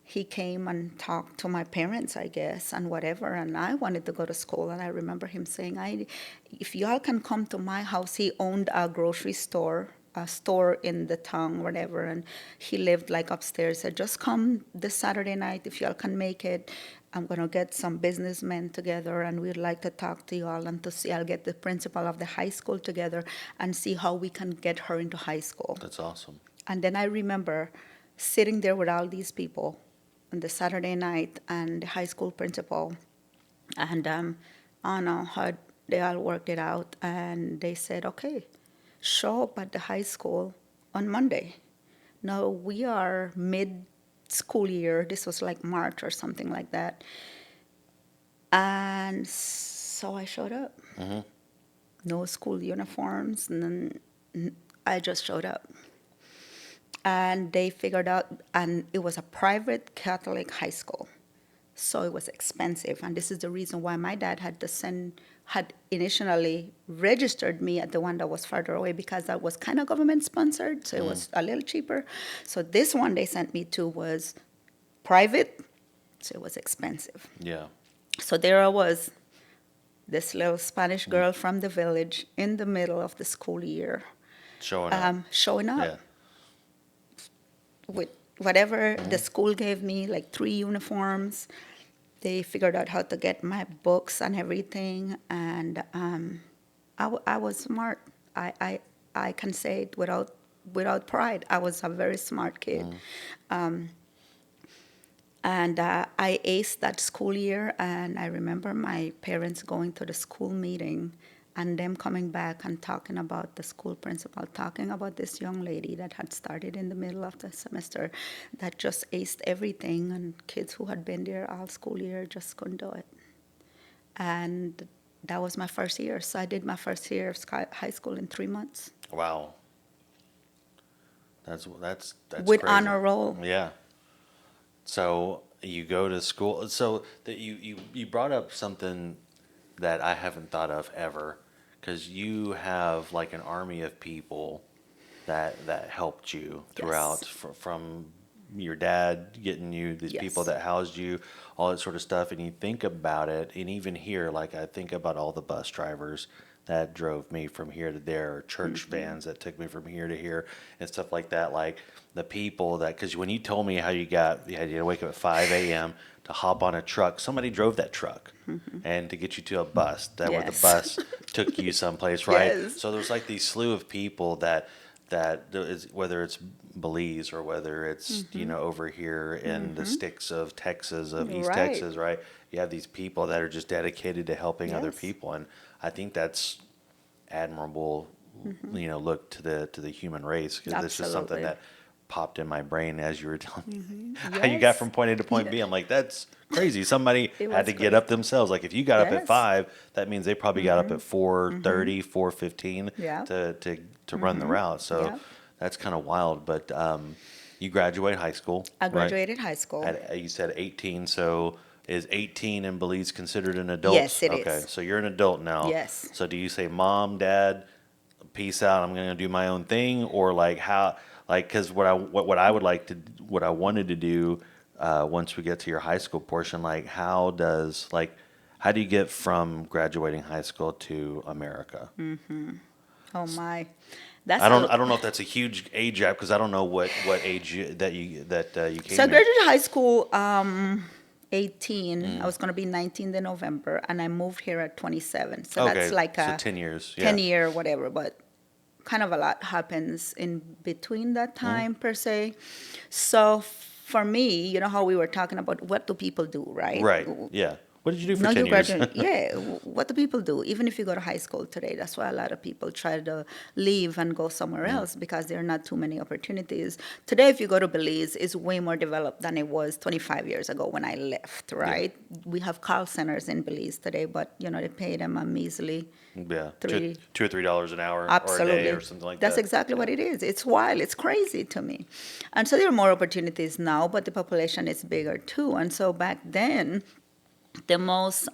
he came and talked to my parents, I guess, and whatever. And I wanted to go to school. And I remember him saying, if y'all can come to my house, he owned a grocery store, a store in the town, whatever, and he lived like upstairs. Said, just come this Saturday night if y'all can make it. I'm gonna get some businessmen together, and we'd like to talk to y'all and to see. I'll get the principal of the high school together and see how we can get her into high school. That's awesome. And then I remember sitting there with all these people on the Saturday night and the high school principal, and I don't know how they all worked it out, and they said, okay, show up at the high school on Monday. Now, we are mid-school year. This was like March or something like that. And so I showed up. No school uniforms. And I just showed up. And they figured out, and it was a private Catholic high school. So it was expensive. And this is the reason why my dad had initially registered me at the one that was farther away, because that was kind of government sponsored, so it was a little cheaper. So this one they sent me to was private, so it was expensive. Yeah. So there I was this little Spanish girl from the village in the middle of the school year, Showing up. showing up Yeah. with whatever the school gave me, like 3 uniforms. They figured out how to get my books and everything, and I was smart. I can say it without pride. I was a very smart kid. And I aced that school year, and I remember my parents going to the school meeting and them coming back and talking about the school principal, talking about this young lady that had started in the middle of the semester that just aced everything, and kids who had been there all school year just couldn't do it. And that was my first year. So I did my first year of high school in 3 months Wow. That's with crazy. honor roll. Yeah. So you go to school. So that you brought up something that I haven't thought of ever, because you have like an army of people that helped you throughout Yes. from your dad getting you these people Yes. that housed you, all that sort of stuff. And you think about it, and even here, like I think about all the bus drivers that drove me from here to there, or church vans that took me from here to here, and stuff like that. Like the people that, because when you told me how you had to wake up at 5 a.m. to hop on a truck, somebody drove that truck, and to get you to a bus, that where the Yes. bus took you someplace, right? Yes. So there's like these slew of people that there is, whether it's Belize or whether it's over here in the sticks of Texas, of East Right. Texas, right? You have these people that are just dedicated to helping other Yes. people, and I think that's admirable. Look to the human race, because it's just something Absolutely. that popped in my brain as you were telling me how you got Yes. from point A to point B. I'm like, that's crazy. Somebody It had was to get crazy. up themselves. Like if you got up at Yes. 5, that means they probably got up at 4:30, 4:15 Yeah. to run the route. So Yeah. that's kind of wild. But you graduate high school, I right? graduated high school. You said 18. So is 18 in Belize considered an Yes, adult? it Okay, is. so you're an adult now. Yes. So do you say, Mom, Dad, peace out, I'm going to do my own thing? Or like how, like, because what I would like to, what I wanted to do once we get to your high school portion, like how do you get from graduating high school to America? Oh my, that's a. I don't know if that's a huge age gap, because I don't know what age you So I came here. graduated high school 18. I was going to be 19 in November, and I moved here at 27. So that's Okay, like so a 10 years, 10 yeah. year whatever, but kind of a lot happens in between that time per se. So for me, you know how we were talking about what do people do, right? Right, yeah. What did you do for No, 10 you years? graduate. Yeah. What do people do? Even if you go to high school today, that's why a lot of people try to leave and go somewhere else because there are not too many opportunities. Today, if you go to Belize, it's way more developed than it was 25 years ago when I left, Yeah. right? We have call centers in Belize today, but, they pay them a measly Yeah, three. $2 or $3 an hour or a day or Absolutely. something like That's that. exactly what Yeah. it is. It's wild. It's crazy to me. And so there are more opportunities now, but the population is bigger too. And so back then, the most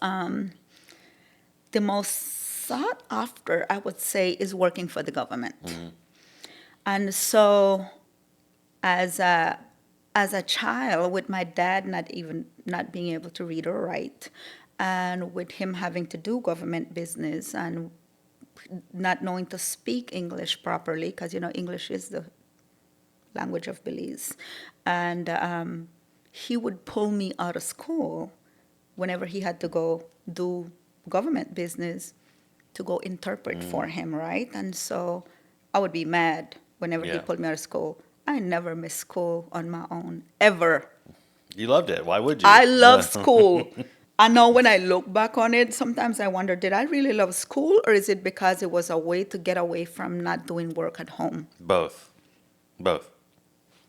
sought after, I would say, is working for the government. And so as a child, with my dad not being able to read or write, and with him having to do government business and not knowing to speak English properly, because English is the language of Belize, and he would pull me out of school whenever he had to go do government business to go interpret for him, right? And so I would be mad whenever he Yeah. pulled me out of school. I never missed school on my own, ever. You loved it. Why would you? I love school. I know when I look back on it, sometimes I wonder, did I really love school, or is it because it was a way to get away from not doing work at home? Both. Both.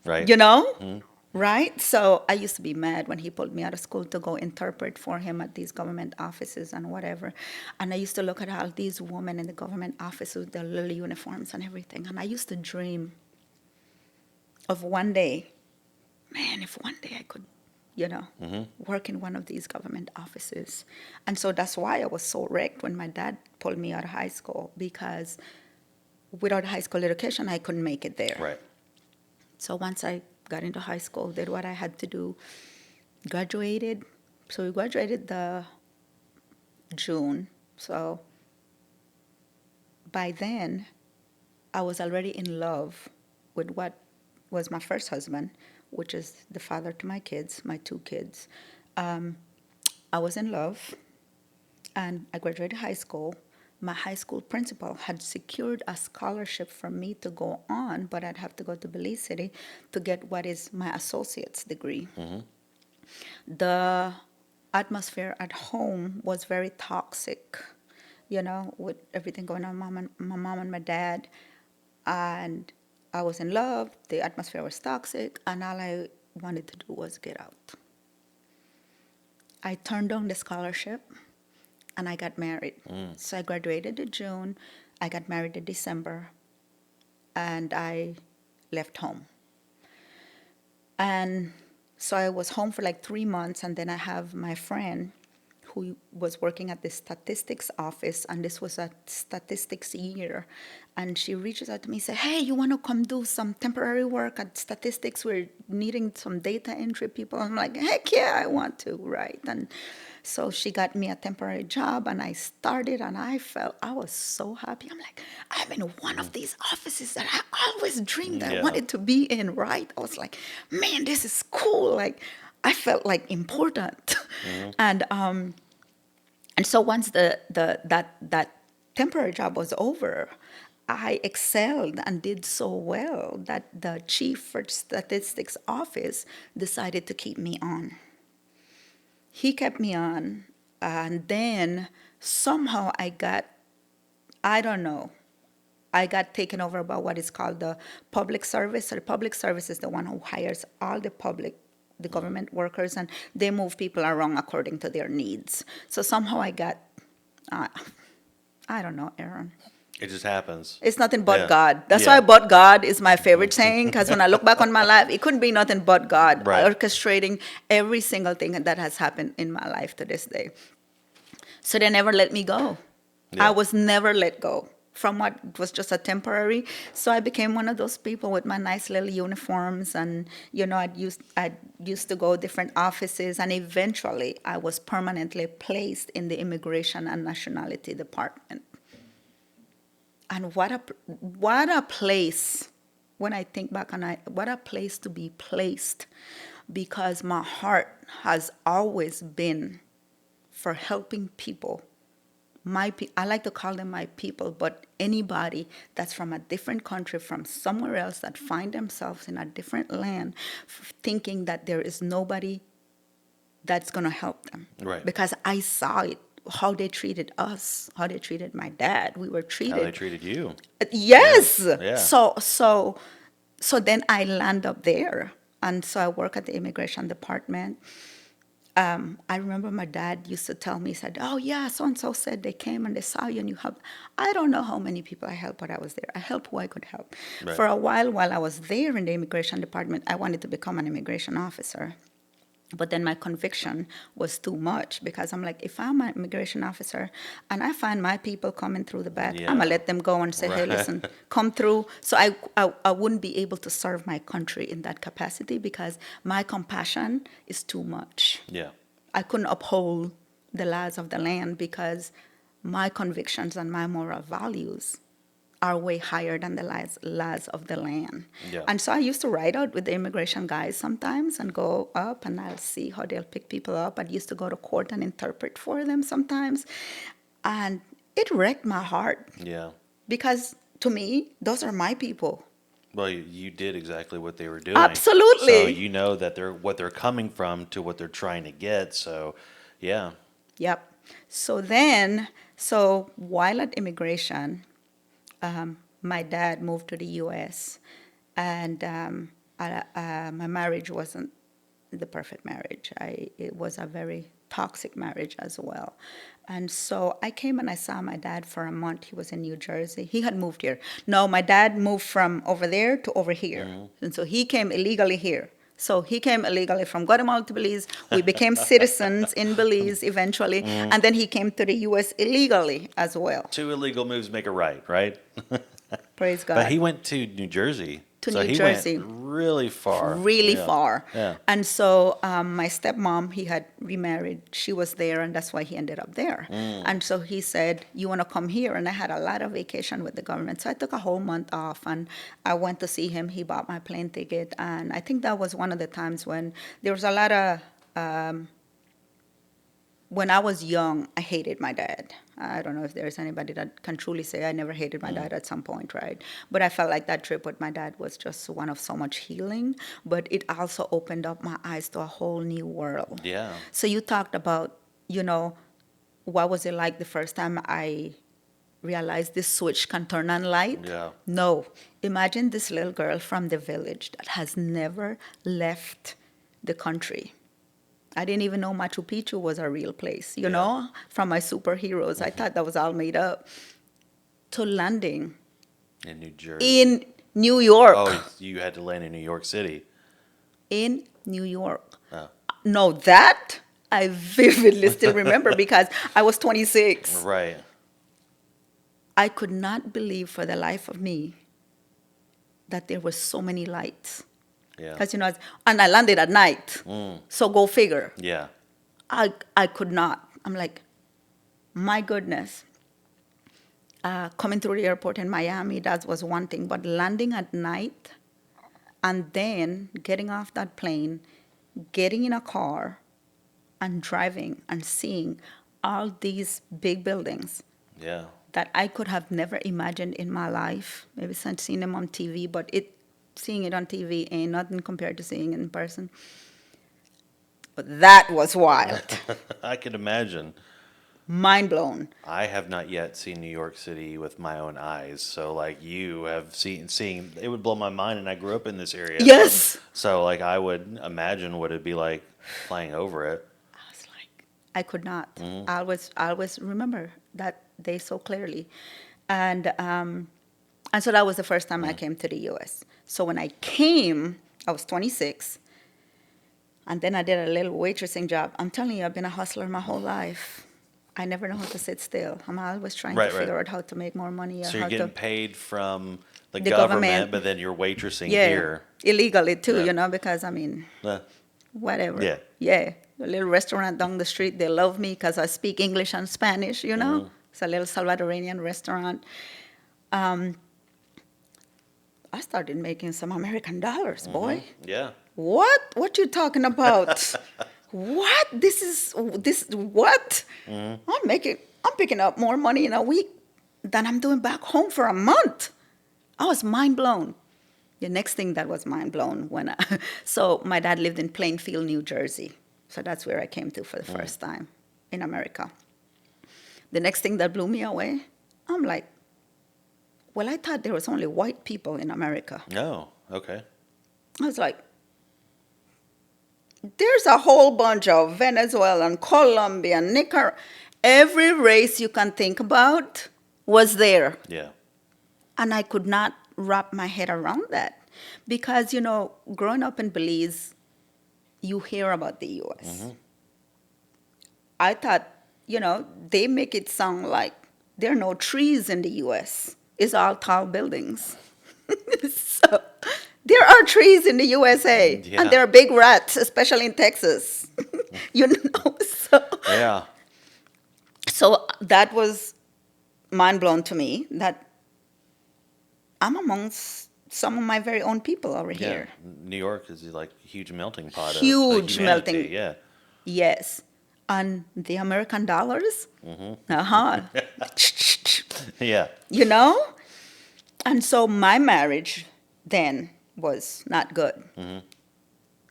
Right? You know? Right? So I used to be mad when he pulled me out of school to go interpret for him at these government offices and whatever. And I used to look at all these women in the government office with their little uniforms and everything. And I used to dream of one day, man, if one day I could, work in one of these government offices. And so that's why I was so wrecked when my dad pulled me out of high school, because without high school education, I couldn't make it there. Right. So once I got into high school, did what I had to do, graduated. So we graduated the June, So by then, I was already in love with what was my first husband, which is the father to my kids, my two kids. Um, I was in love, and I graduated high school. My high school principal had secured a scholarship for me to go on, but I'd have to go to Belize City to get what is my associate's degree. The atmosphere at home was very toxic, with everything going on, my mom and my dad. And I was in love, the atmosphere was toxic, and all I wanted to do was get out. I turned down the scholarship and I got married. So I graduated in June, I got married in December, and I left home. And so I was home for like 3 months, and then I have my friend who was working at the statistics office, and this was a statistics year. And she reaches out to me and said, "Hey, you want to come do some temporary work at statistics? We're needing some data entry people." I'm like, "Heck yeah, I want to," right? And so she got me a temporary job, and I started, and I was so happy. I'm like, I'm in one of these offices that I always dreamed I Yeah. wanted to be in, right? I was like, man, this is cool. Like, I felt like important. And so once that temporary job was over, I excelled and did so well that the chief for statistics office decided to keep me on. He kept me on, and then somehow I don't know, I got taken over by what is called the public service. So the public service is the one who hires all the government workers, and they move people around according to their needs. So somehow uh, I don't know, Aaron. It just happens. It's nothing but Yeah. God. That's Yeah. why "but God" is my favorite saying, because when I look back on my life, it couldn't be nothing but God Right. orchestrating every single thing that has happened in my life to this day. So they never let me go. Yeah. I was never let go from what was just a temporary. So I became one of those people with my nice little uniforms, and I used to go different offices, and eventually I was permanently placed in the Immigration and Nationality Department. And what a place, when I think back on it, what a place to be placed, because my heart has always been for helping people. I like to call them my people, but anybody that's from a different country, from somewhere else, that find themselves in a different land, thinking that there is nobody that's going to help them. Right. Because I saw it, how they treated us, how they treated my dad. We were How they treated. treated you. Yes. Yeah. So then I land up there, and so I work at the immigration department. I remember my dad used to tell me, he said, "Oh yeah, so and so said they came and they saw you and you helped." I don't know how many people I helped, but I was there. I helped who I could help. Right. For a while I was there in the immigration department, I wanted to become an immigration officer. But then my conviction was too much, because I'm like, if I'm an immigration officer and I find my people coming through the back, I'm going Yeah. to let them go and say, "Hey, Right. listen, come through." So I wouldn't be able to serve my country in that capacity, because my compassion is too much. Yeah. I couldn't uphold the laws of the land, because my convictions and my moral values are way higher than the laws of the land. Yeah. And so I used to ride out with the immigration guys sometimes and go up, and I'll see how they'll pick people up. I used to go to court and interpret for them sometimes. And it wrecked my heart, Yeah. because to me, those are my people. Well, you did exactly what they were doing. Absolutely. So you know that they're coming from to what they're trying to get. So, yeah. Yep. So while at immigration, my dad moved to the U.S., and my marriage wasn't the perfect marriage. It was a very toxic marriage as well. And so I came and I saw my dad for a month. He was in New Jersey. He had moved here. No, my dad moved from over there to over here. And so he came illegally here. So he came illegally from Guatemala to Belize. We became citizens in Belize eventually. And then he came to the U.S. illegally as well. 2 illegal moves make a right, right? Praise But he God. went to New Jersey. to So New he Jersey. went really far. Really Yeah. far. Yeah. And so my stepmom, he had remarried. She was there, and that's why he ended up there. And so he said, "You want to come here?" And I had a lot of vacation with the government, so I took a whole month off, and I went to see him. He bought my plane ticket, and I think that was one of the times when there was a lot of. When I was young, I hated my dad. I don't know if there's anybody that can truly say I never hated my dad at some point, right? But I felt like that trip with my dad was just one of so much healing, but it also opened up my eyes to a whole new world. Yeah. So you talked about, what was it like the first time I realized this switch can turn on light? Yeah. No. Imagine this little girl from the village that has never left the country. I didn't even know Machu Picchu was a real place, Yeah. from my superheroes. I thought that was all made up. To landing In New Jersey. in New York. Oh, you had to land in New York City. In New York. Oh. No, that I vividly still remember because I was 26. Right. I could not believe for the life of me that there were so many lights. Yeah. Because, and I landed at night. So go figure. Yeah. I could not. I'm like, my goodness. Coming through the airport in Miami, that was one thing. But landing at night and then getting off that plane, getting in a car and driving and seeing all these big buildings Yeah. that I could have never imagined in my life. Maybe since seeing them on TV, but seeing it on TV ain't nothing compared to seeing it in person. But that was wild. I can imagine. Mind blown. I have not yet seen New York City with my own eyes. So like you have seeing it would blow my mind, and I grew up in this area. Yes. So like I would imagine what it'd be like flying over it. I was like, I could not. I always remember that day so clearly. And so that was the first time I came to the US. So when I came, I was 26. And then I did a little waitressing job. I'm telling you, I've been a hustler my whole life. I never know how to sit still. I'm always trying Right, to figure out how to make more money. Or So how you're getting to, paid from the The government, government. but then you're waitressing yeah, here. illegally too, Yeah. because Uh, whatever. Yeah. Yeah. A little restaurant down the street, they love me because I speak English and Spanish, It's a little Salvadorian restaurant. I started making some American dollars, boy. yeah. What? What you talking about? What? What? I'm picking up more money in a week than I'm doing back home for a month. I was mind blown. The next thing that was mind blown so my dad lived in Plainfield, New Jersey. So that's where I came to for the first time in America. The next thing that blew me away, I'm like, well, I thought there was only white people in America. Oh, okay. I was like, there's a whole bunch of Venezuelan, Colombian, Nicaragua. Every race you can think about was there. Yeah. And I could not wrap my head around that. Because, growing up in Belize, you hear about the U.S. I thought, they make it sound like there are no trees in the U.S. It's all tall buildings. So there are trees in the USA, Yeah. and there are big rats, especially in Texas. Yeah. So that was mind blown to me that I'm amongst some of my very own people over Yeah. here. New York is like a huge melting pot Huge of humanity. melting. Yeah. Yes. And the American dollars? Uh-huh. Yeah. And so my marriage then was not good.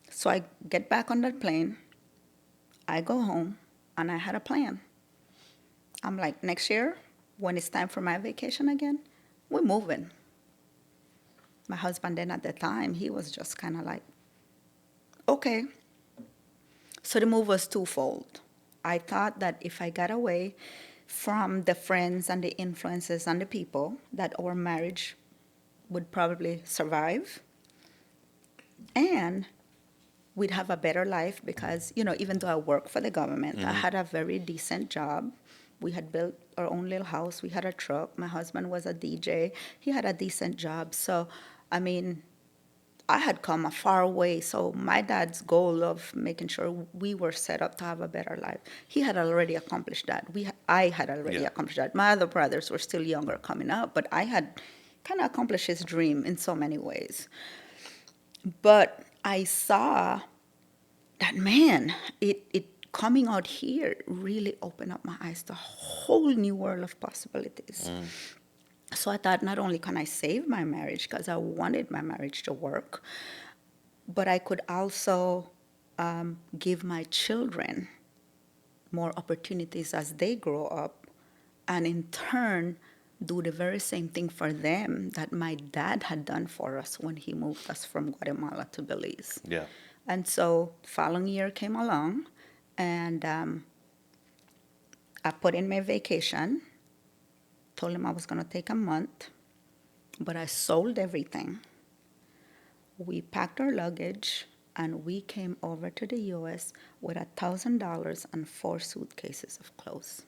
So I get back on that plane. I go home, and I had a plan. I'm like, next year, when it's time for my vacation again, we're moving. My husband then at the time, he was just kind of like, okay. So the move was twofold. I thought that if I got away from the friends and the influences and the people, that our marriage would probably survive. And we'd have a better life because, even though I worked for the government, I had a very decent job. We had built our own little house. We had a truck. My husband was a DJ. He had a decent job. So, I had come a far way. So my dad's goal of making sure we were set up to have a better life, he had already accomplished that. I had already Yeah. accomplished that. My other brothers were still younger coming up, but I had kind of accomplished his dream in so many ways. But I saw that, man, it coming out here really opened up my eyes to a whole new world of possibilities. So I thought, not only can I save my marriage, because I wanted my marriage to work, but I could also give my children more opportunities as they grow up, and in turn, do the very same thing for them that my dad had done for us when he moved us from Guatemala to Belize. Yeah. And so, following year came along, and I put in my vacation, told him I was going to take a month, but I sold everything. We packed our luggage, and we came over to the U.S. with $1,000 and 4 suitcases of clothes.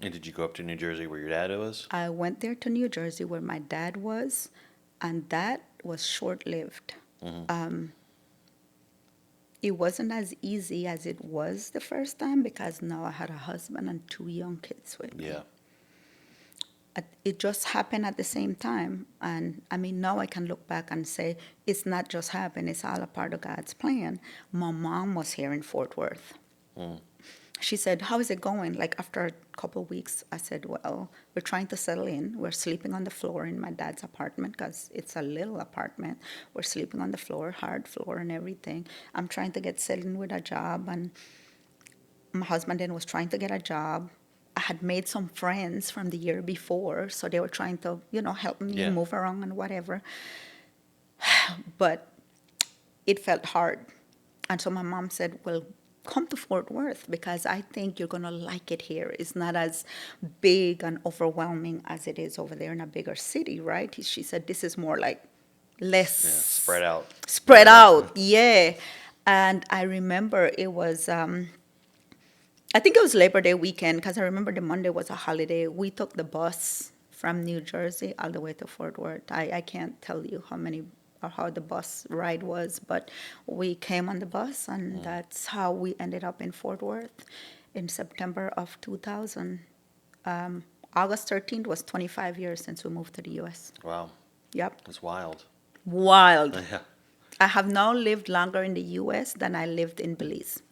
And did you go up to New Jersey where your dad was? I went there to New Jersey where my dad was, and that was short-lived. It wasn't as easy as it was the first time because now I had a husband and 2 young kids with me. Yeah. It just happened at the same time. And I mean, now I can look back and say, it's not just happened, it's all a part of God's plan. My mom was here in Fort Worth. She said, how is it going? Like after a couple of weeks, I said, well, we're trying to settle in. We're sleeping on the floor in my dad's apartment because it's a little apartment. We're sleeping on the floor, hard floor and everything. I'm trying to get settled in with a job. And my husband then was trying to get a job. I had made some friends from the year before, so they were trying to, help me Yeah. move around and whatever. But it felt hard. And so my mom said, well, come to Fort Worth because I think you're going to like it here. It's not as big and overwhelming as it is over there in a bigger city, right? She said, this is more like less Yeah. Spread out. spread out. Yeah. And I remember it was, I think it was Labor Day weekend because I remember the Monday was a holiday. We took the bus from New Jersey all the way to Fort Worth. I can't tell you how the bus ride was, but we came on the bus, and that's how we ended up in Fort Worth in September of 2000. August 13th was 25 years since we moved to the U.S. Wow. Yep. That's wild. Wild. Yeah. I have now lived longer in the U.S. than I lived in Belize.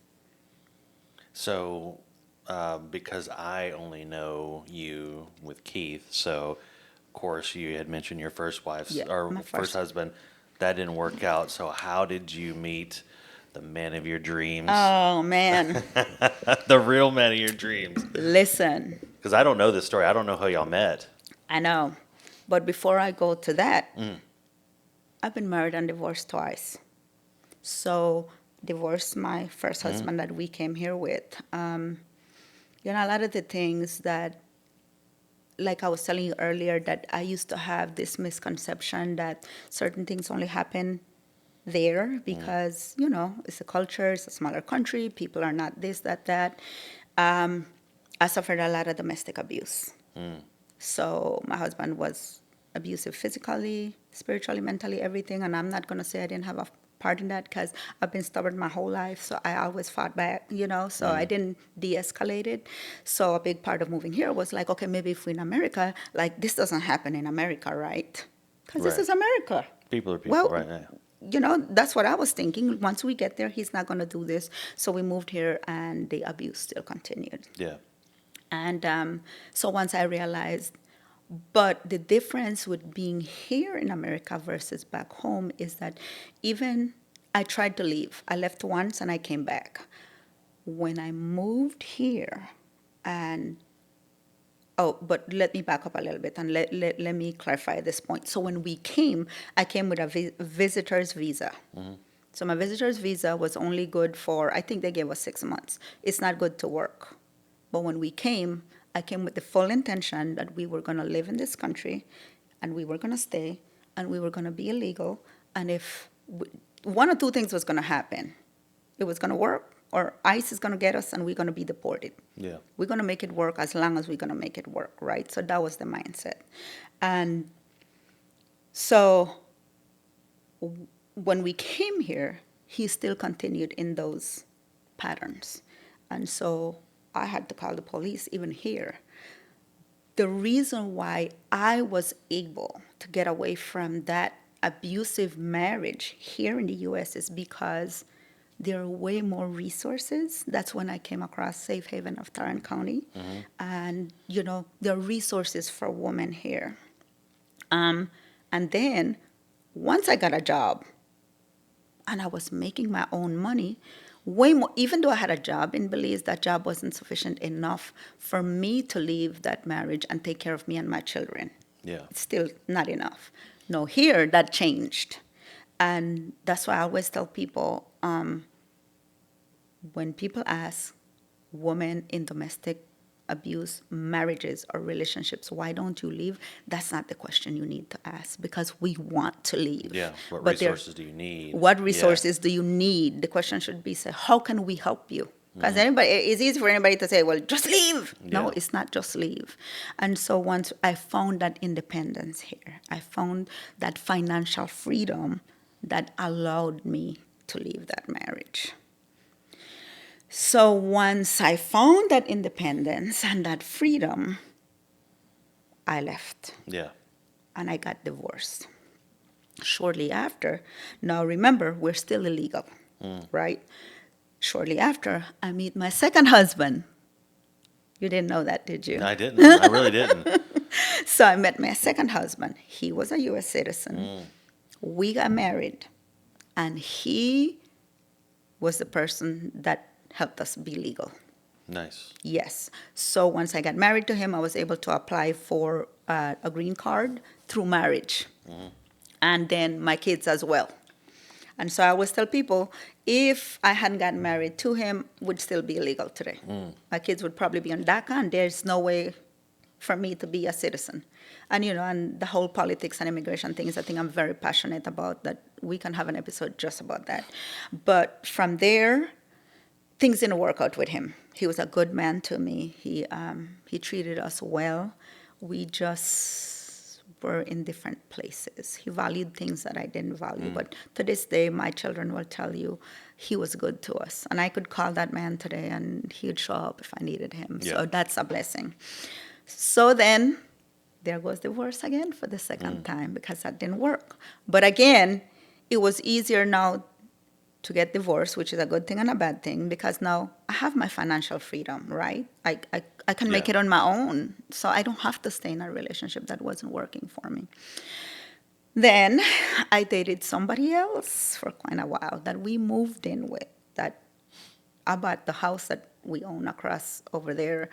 So, because I only know you with Keith, so of course you had mentioned your first wife's Yeah, or my first first. husband. That didn't work out. So, how did you meet the man of your dreams? Oh, man. The real man of your dreams? Listen, Because I don't know this story. I don't know how y'all met. I know. But before I go to that, I've been married and divorced twice. So, divorced my first husband that we came here with. A lot of the things that, like I was telling you earlier, that I used to have this misconception that certain things only happen there because, it's a culture, it's a smaller country, people are not this, that. I suffered a lot of domestic abuse. So my husband was abusive physically, spiritually, mentally, everything. And I'm not going to say I didn't have a part in that because I've been stubborn my whole life. So I always fought back, so I didn't de-escalate it. So a big part of moving here was like, okay, maybe if we're in America, like this doesn't happen in America, right? Because this Right. is America. People are people, Well, right? Yeah. That's what I was thinking. Once we get there, he's not going to do this. So we moved here and the abuse still continued. Yeah. And so once I realized, but the difference with being here in America versus back home is that even I tried to leave. I left once and I came back. When I moved here, but let me back up a little bit and let me clarify this point. So when we came, I came with a visitor's visa. So my visitor's visa was only good for, I think they gave us 6 months. It's not good to work. But when we came, I came with the full intention that we were going to live in this country and we were going to stay and we were going to be illegal. And if one or two things was going to happen, it was going to work or ICE is going to get us and we're going to be deported. Yeah. We're going to make it work as long as we're going to make it work, right? So that was the mindset. And so when we came here, he still continued in those patterns. And so I had to call the police even here. The reason why I was able to get away from that abusive marriage here in the US is because there are way more resources. That's when I came across Safe Haven of Tarrant County. And, there are resources for women here. And then once I got a job and I was making my own money, way more, even though I had a job in Belize, that job wasn't sufficient enough for me to leave that marriage and take care of me and my children. Yeah. It's still not enough. No, here that changed. And that's why I always tell people, when people ask women in domestic abuse marriages or relationships, why don't you leave? That's not the question you need to ask, because we want to leave. Yeah. What But resources do you need? what Yeah. resources do you need? The question should be, say, how can we help you? Because it's easy for anybody to say, well, just leave. No, Yeah. it's not just leave. And so once I found that independence here, I found that financial freedom that allowed me to leave that marriage. So once I found that independence and that freedom, I left Yeah. and I got divorced. Shortly after, now remember, we're still illegal, right? Shortly after, I meet my second husband. You didn't know that, did you? I didn't. I really didn't. So I met my second husband. He was a U.S. citizen. We got married, and he was the person that helped us be legal. Nice. Yes. So once I got married to him, I was able to apply for a green card through marriage. And then my kids as well. And so I always tell people, if I hadn't gotten married to him, would still be illegal today. My kids would probably be on DACA, and there's no way for me to be a citizen. And, and the whole politics and immigration thing is a thing I'm very passionate about, that we can have an episode just about that. But from there, things didn't work out with him. He was a good man to me. He treated us well. We just were in different places. He valued things that I didn't value. But to this day, my children will tell you he was good to us. And I could call that man today and he'd show up if I needed him. Yeah. So that's a blessing. So then there goes divorce again for the second time, because that didn't work. But again, it was easier now to get divorced, which is a good thing and a bad thing, because now I have my financial freedom, right? I can make Yeah. it on my own, so I don't have to stay in a relationship that wasn't working for me. Then I dated somebody else for quite a while that we moved in with, that I bought the house that we own across over there.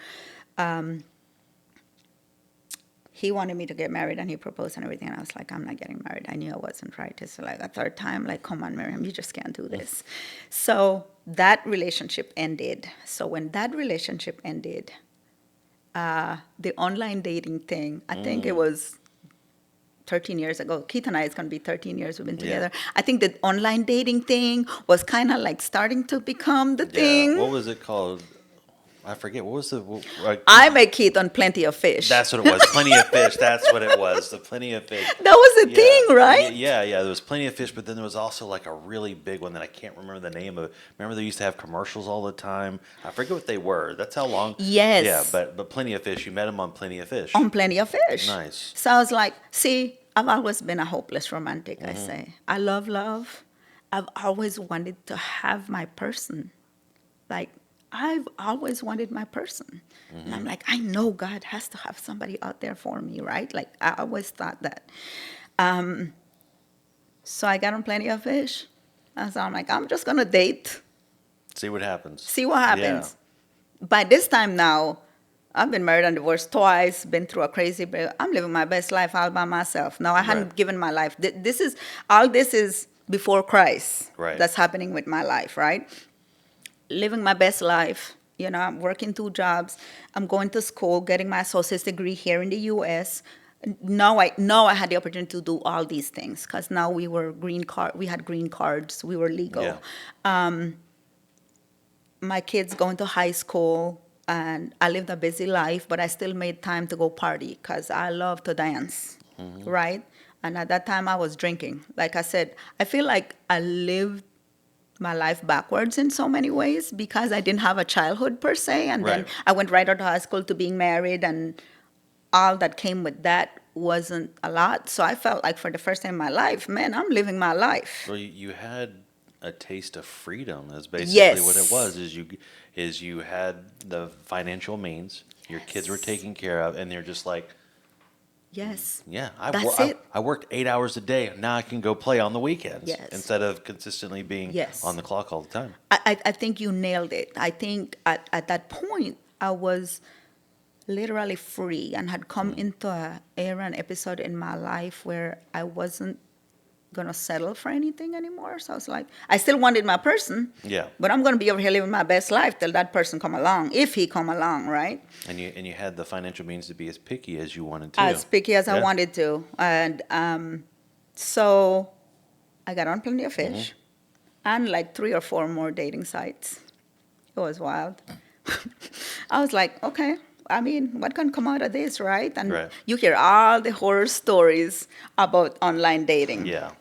He wanted me to get married, and he proposed and everything, and I was like, I'm not getting married. I knew I wasn't right. It's like a third time, like, come on, Miriam, you just can't do this. So that relationship ended. So when that relationship ended, the online dating thing, I think it was 13 years ago. Keith and I, it's going to be 13 years we've been together. I think the online dating thing was kind of like starting to become the thing. What was it called? I forget. What was the? I met Keith on Plenty of Fish. That's what it was. Plenty of Fish. That's what it was. The Plenty of Fish. That was a thing, right? Yeah. There was Plenty of Fish, but then there was also like a really big one that I can't remember the name of. Remember they used to have commercials all the time? I forget what they were. That's how long. Yes. Yeah, but Plenty of Fish. You met him on Plenty of Fish. On Plenty of Fish. Nice. So I was like, see, I've always been a hopeless romantic, I say. I love love. I've always wanted to have my person. Like, I've always wanted my person. And I'm like, I know God has to have somebody out there for me, right? Like, I always thought that. So I got on Plenty of Fish. And so I'm like, I'm just going to date, See what happens. see what happens. By this time now, I've been married and divorced twice, been through a crazy break. I'm living my best life all by myself. Now, I hadn't given my life. This is before Christ. Right. That's happening with my life, right? Living my best life. I'm working 2 jobs. I'm going to school, getting my associate's degree here in the U.S. Now I had the opportunity to do all these things, because now we had green cards, we were legal. Yeah. My kids going to high school, and I lived a busy life, but I still made time to go party, because I love to dance, right? And at that time, I was drinking. Like I said, I feel like I lived my life backwards in so many ways because I didn't have a childhood per se. And then Right. I went right out of high school to being married, and all that came with that wasn't a lot. So I felt like for the first time in my life, man, I'm living my life. Well, you had a taste of freedom. That's basically what it Yes. was. Is you had the financial means. Your kids were Yes. taken care of, and they're just like, Yes. yeah, That's it. I worked 8 hours a day. Now I can go play on the weekends Yes. instead of consistently being on Yes. the clock all the time. I think you nailed it. I think at that point, I was literally free and had come into a era and episode in my life where I wasn't gonna settle for anything anymore. So I was like, I still wanted my person, Yeah, but I'm gonna be over here living my best life till that person come along, if he come along, right? and you had the financial means to be as picky as you wanted to. As picky as I Yeah. wanted to, and so I got on Plenty of Fish and like 3 or 4 more dating sites. It was wild. I was like, okay, I mean, what can come out of this, right? And Right. you hear all the horror stories about online dating. Yeah.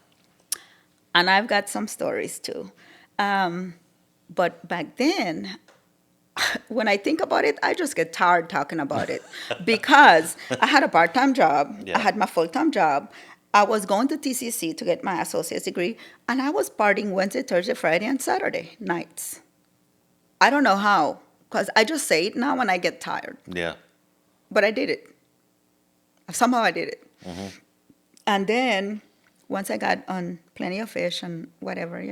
And I've got some stories too. But back then, when I think about it, I just get tired talking about it because I had a part-time job. I Yeah. had my full-time job. I was going to TCC to get my associate's degree, and I was partying Wednesday, Thursday, Friday, and Saturday nights. I don't know how, because I just say it now when I get tired. Yeah. But I did it. Somehow I did it. And then once I got on Plenty of Fish and whatever,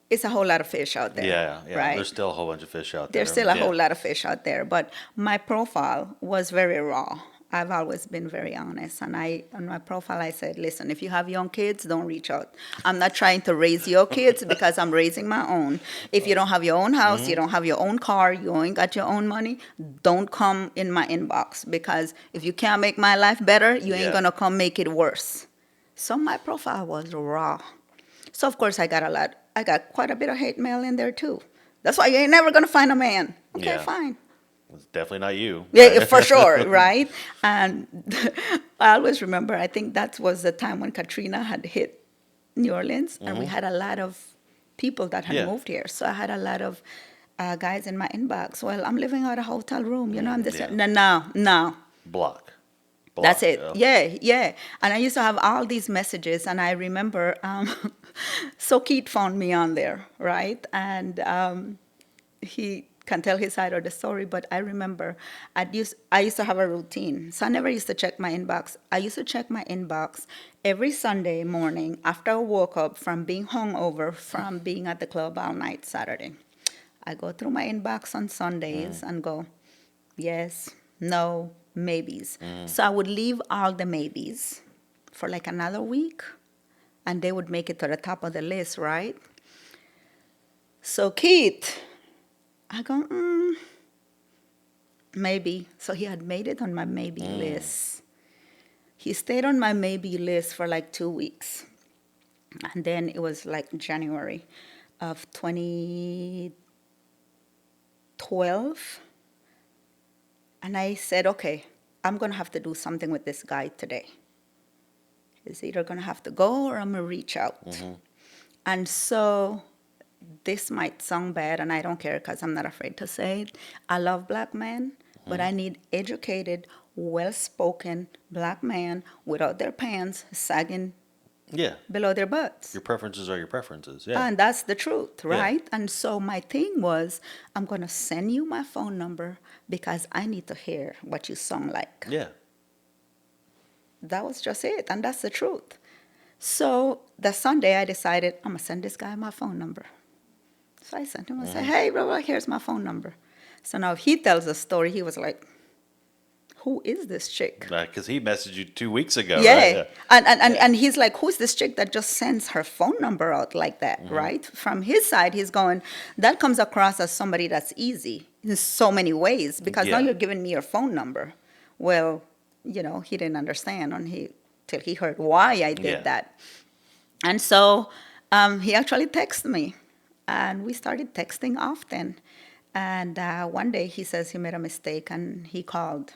it's a whole lot of fish out there. Yeah. Yeah. Right? There's still a whole bunch of fish out there. There's still a Yeah. whole lot of fish out there. But my profile was very raw. I've always been very honest. And on my profile, I said, listen, if you have young kids, don't reach out. I'm not trying to raise your kids because I'm raising my own. If you don't have your own house, you don't have your own car, you ain't got your own money, don't come in my inbox because if you can't make my life better, you ain't Yeah. going to come make it worse. So my profile was raw. So of course I got quite a bit of hate mail in there too. That's why you ain't never going to find a man. Okay, Yeah. fine. It's definitely not you. Yeah, for sure, right? And I always remember, I think that was the time when Katrina had hit New Orleans, and we had a lot of people that had Yeah. moved here. So I had a lot of guys in my inbox. Well, I'm living out a hotel room, I'm this. Yeah. No. Block. That's it. Yeah. Yeah. And I used to have all these messages, and I remember, so Keith found me on there, right? And he can tell his side of the story, but I remember I used to have a routine. So I never used to check my inbox. I used to check my inbox every Sunday morning after I woke up from being hungover from being at the club all night Saturday. I go through my inbox on Sundays and go, yes, no, maybes. So I would leave all the maybes for like another week, and they would make it to the top of the list, right? So Keith, I go, maybe. So he had made it on my maybe list. He stayed on my maybe list for like 2 weeks. And then it was like January of 2012. And I said, okay, I'm going to have to do something with this guy today. He's either going to have to go or I'm going to reach out. And so this might sound bad, and I don't care because I'm not afraid to say it. I love black men, but I need educated, well-spoken black men without their pants sagging Yeah. below their butts. Your preferences are your preferences. Yeah. And that's the truth, right? And so my thing was, I'm going to send you my phone number because I need to hear what you sound like. Yeah. That was just it, and that's the truth. So the Sunday I decided, I'm going to send this guy my phone number. So I sent him, I said, hey, bro, here's my phone number. So now if he tells a story, he was like, who is this chick? Because he messaged you 2 weeks ago. Yeah. Right? And he's like, who's this chick that just sends her phone number out like that, right? From his side, he's going, that comes across as somebody that's easy in so many ways because now Yeah. you're giving me your phone number. Well, he didn't understand till he heard why I did Yeah. that. And so he actually texted me, and we started texting often. And one day he says he made a mistake, and he called.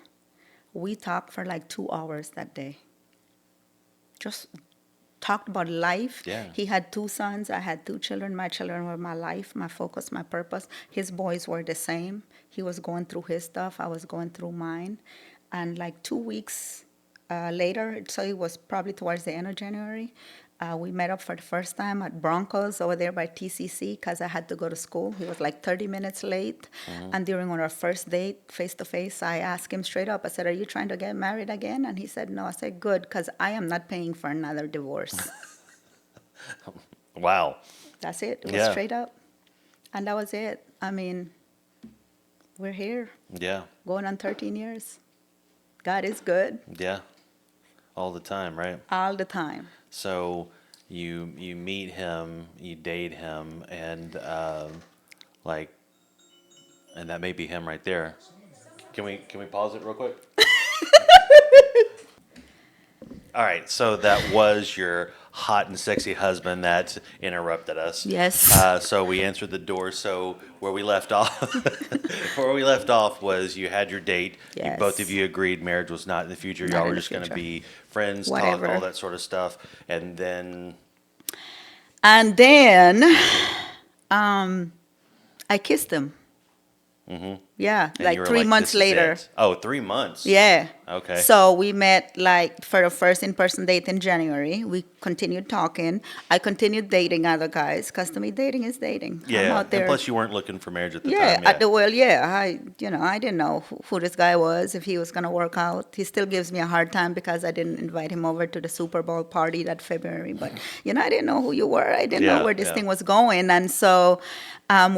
We talked for like 2 hours that day. just talked about life. Yeah. He had 2 sons. I had 2 children. My children were my life, my focus, my purpose. His boys were the same. He was going through his stuff. I was going through mine. And like 2 weeks later, so it was probably towards the end of January, we met up for the first time at Broncos over there by TCC because I had to go to school. He was like 30 minutes late. And during our first date, face to face, I asked him straight up, I said, "Are you trying to get married again?" And he said, "No." I said, "Good, because I am not paying for another divorce." Wow. That's it. It was Yeah. straight up. And that was it. I mean, we're here Yeah. going on 13 years. God is good Yeah. All the time, right? all the time. So you meet him, you date him, and like, and that may be him right there. Can we pause it real quick? All right, so that was your hot and sexy husband that interrupted us. Yes. So we answered the door. So where we left off, where we left off was you had your date. Yes. Both of you agreed marriage was not in the future. Not Y'all in were the just going to future. be friends, Whatever. talk, all that sort of stuff. And then, And then I kissed him. Yeah, and like you were 3 months "This is later. it." Oh, 3 months. Yeah. Okay. So we met like for the first in-person date in January. We continued talking. I continued dating other guys because to me dating is dating. I'm Yeah, out there. and plus you weren't looking for marriage at the Yeah, time. at the well, yeah. I didn't know who this guy was, if he was gonna work out. He still gives me a hard time because I didn't invite him over to the Super Bowl party that February. But I didn't know who you were. I didn't Yeah, know where this yeah. thing was going, and so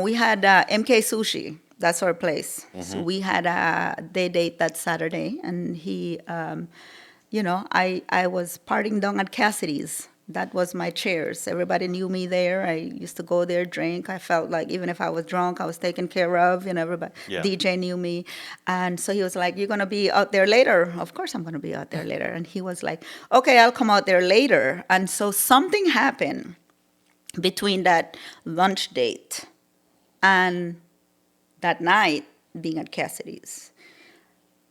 we had MK Sushi. That's our place. So we had a day date that Saturday, and he, I was partying down at Cassidy's. That was my chairs. Everybody knew me there. I used to go there, drink. I felt like even if I was drunk, I was taken care of. Everybody, Yeah. DJ knew me. And so he was like, "You're going to be out there later?" Of course I'm going to be out there later. And he was like, "Okay, I'll come out there later." And so something happened between that lunch date and that night being at Cassidy's.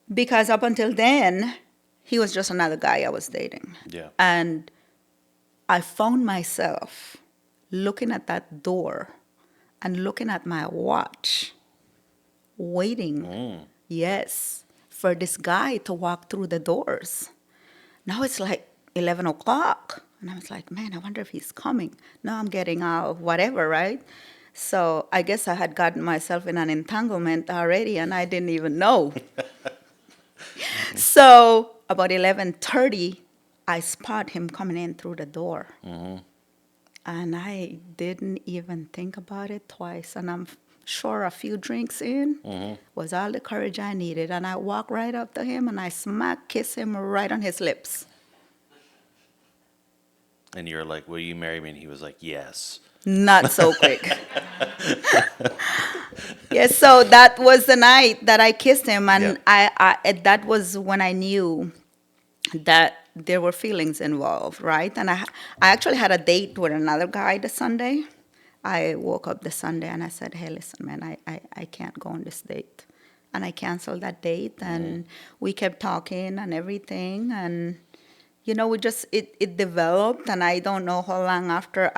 Because up until then, he was just another guy I was dating. Yeah. And I found myself looking at that door and looking at my watch, waiting, yes, for this guy to walk through the doors. Now it's like 11 o'clock. And I was like, man, I wonder if he's coming. Now I'm getting out, whatever, right? So I guess I had gotten myself in an entanglement already, and I didn't even know. So about 11:30, I spot him coming in through the door. And I didn't even think about it twice. And I'm sure a few drinks in was all the courage I needed. And I walked right up to him and I kiss him right on his lips. And you were like, "Will you marry me?" And he was like, "Yes." Not so quick. Yes, so that was the night that I kissed him, and Yeah. that was when I knew that there were feelings involved, right? And I actually had a date with another guy the Sunday. I woke up the Sunday and I said, "Hey, listen, man, I can't go on this date." And I canceled that date, and we kept talking and everything, and we just it developed, and I don't know how long after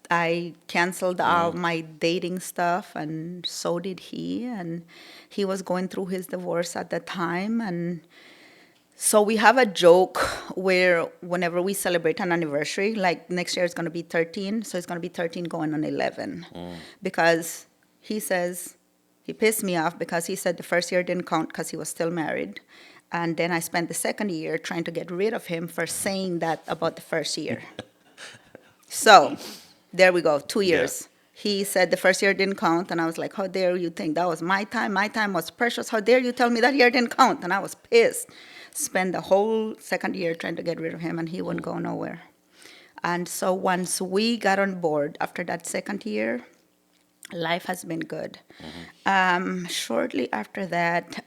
I canceled all my dating stuff, and so did he. And he was going through his divorce at the time. And so we have a joke where whenever we celebrate an anniversary, like next year it's going to be 13, so it's going to be 13 going on 11. Because he says, he pissed me off because he said the first year didn't count because he was still married. And then I spent the second year trying to get rid of him for saying that about the first year. So there we go, 2 years. He said the first year didn't count, and I was like, how dare you think that was my time? My time was precious. How dare you tell me that year didn't count? And I was pissed. Spent the whole second year trying to get rid of him, and he wouldn't go nowhere. And so once we got on board after that second year, life has been good. Shortly after that,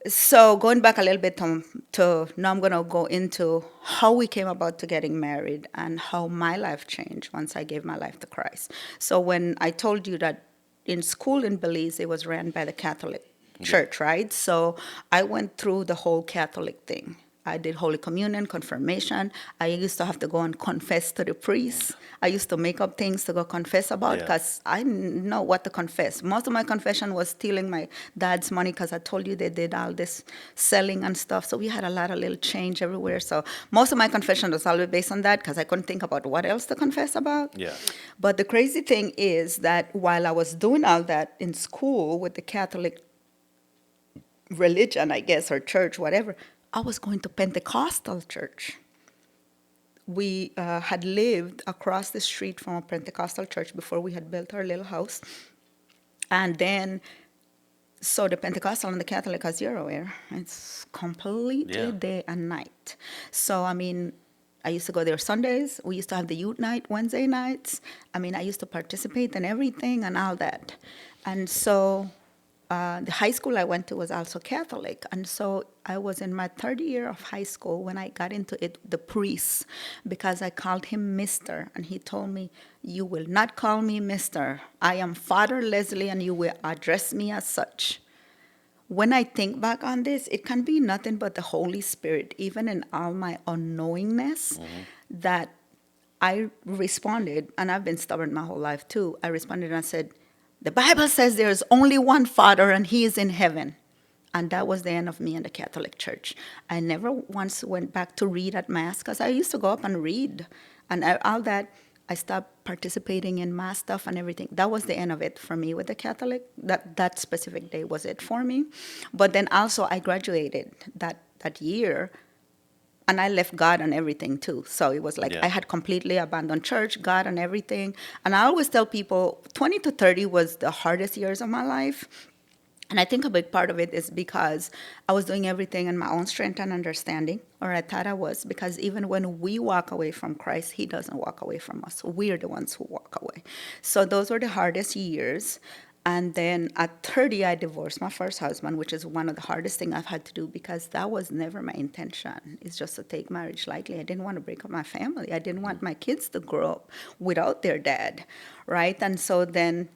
so going back a little bit to now I'm going to go into how we came about to getting married and how my life changed once I gave my life to Christ. So when I told you that in school in Belize, it was ran by the Catholic church, right? So I went through the whole Catholic thing. I did Holy Communion, confirmation. I used to have to go and confess to the priest. I used to make up things to go confess about Yeah. because I didn't know what to confess. Most of my confession was stealing my dad's money because I told you they did all this selling and stuff. So we had a lot of little change everywhere. So most of my confession was always based on that because I couldn't think about what else to confess about. Yeah. But the crazy thing is that while I was doing all that in school with the Catholic religion, I guess, or church, whatever, I was going to Pentecostal church. We had lived across the street from a Pentecostal church before we had built our little house. And then, so the Pentecostal and the Catholic, as you're aware, it's completely Yeah. day and night. So, I mean, I used to go there Sundays. We used to have the youth night Wednesday nights. I mean, I used to participate in everything and all that. And so the high school I went to was also Catholic. And so I was in my third year of high school when I got into it, the priest, because I called him Mr. And he told me, "You will not call me Mr. I am Father Leslie and you will address me as such." When I think back on this, it can be nothing but the Holy Spirit, even in all my unknowingness, that I responded, and I've been stubborn my whole life too. I responded and I said, "The Bible says there is only one Father and He is in heaven." And that was the end of me in the Catholic Church. I never once went back to read at Mass because I used to go up and read. And all that, I stopped participating in Mass stuff and everything. That was the end of it for me with the Catholic. That specific day was it for me. But then also I graduated that year. And I left God and everything too. So it was like Yeah. I had completely abandoned church, God, and everything. And I always tell people 20 to 30 was the hardest years of my life. And I think a big part of it is because I was doing everything in my own strength and understanding, or I thought I was, because even when we walk away from Christ, He doesn't walk away from us. We're the ones who walk away. So those were the hardest years. And then at 30, I divorced my first husband, which is one of the hardest things I've had to do because that was never my intention. It's just to take marriage lightly. I didn't want to break up my family. I didn't want my kids to grow up without their dad, right? And so then,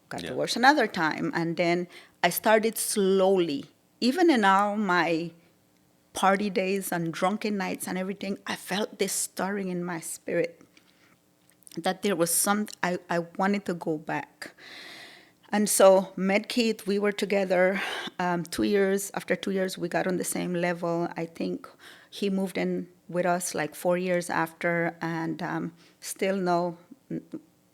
got Yeah. divorced another time. And then I started slowly, even in all my party days and drunken nights and everything, I felt this stirring in my spirit that there was I wanted to go back. And so met Keith, we were together 2 years. After 2 years, we got on the same level. I think he moved in with us like 4 years after, and still no,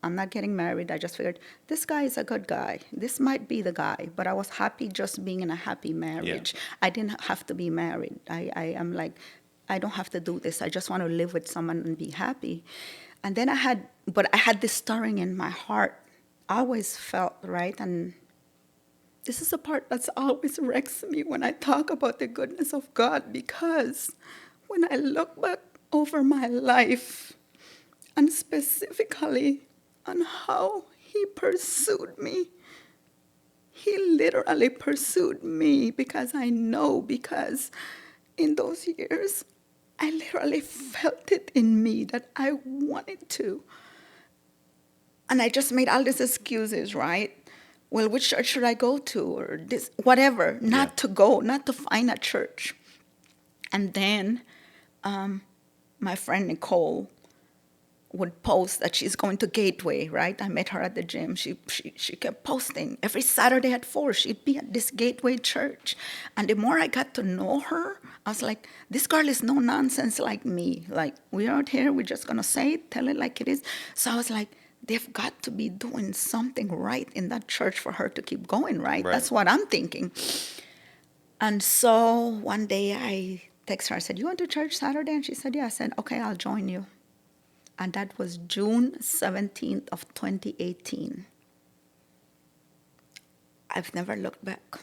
I'm not getting married. I just figured, this guy is a good guy. This might be the guy. But I was happy just being in a happy marriage. I didn't have to be married. I am like, I don't have to do this. I just want to live with someone and be happy. And then I had this stirring in my heart. I always felt, right? And this is the part that's always wrecks me when I talk about the goodness of God, because when I look back over my life, and specifically on how He pursued me, He literally pursued me because in those years, I literally felt it in me that I wanted to. And I just made all these excuses, right? Well, which church should I go to? Or this, whatever, not to go, not to find a church. And then my friend Nicole would post that she's going to Gateway, right? I met her at the gym. She kept posting. Every Saturday at 4, she'd be at this Gateway church. And the more I got to know her, I was like, this girl is no nonsense like me. Like, we're out here, we're just going to say it, tell it like it is. So I was like, they've got to be doing something right in that church for her to keep going, right? That's what I'm thinking. And so one day I texted her, I said, you went to church Saturday? And she said, yeah. I said, okay, I'll join you. And that was June 17th of 2018. I've never looked back.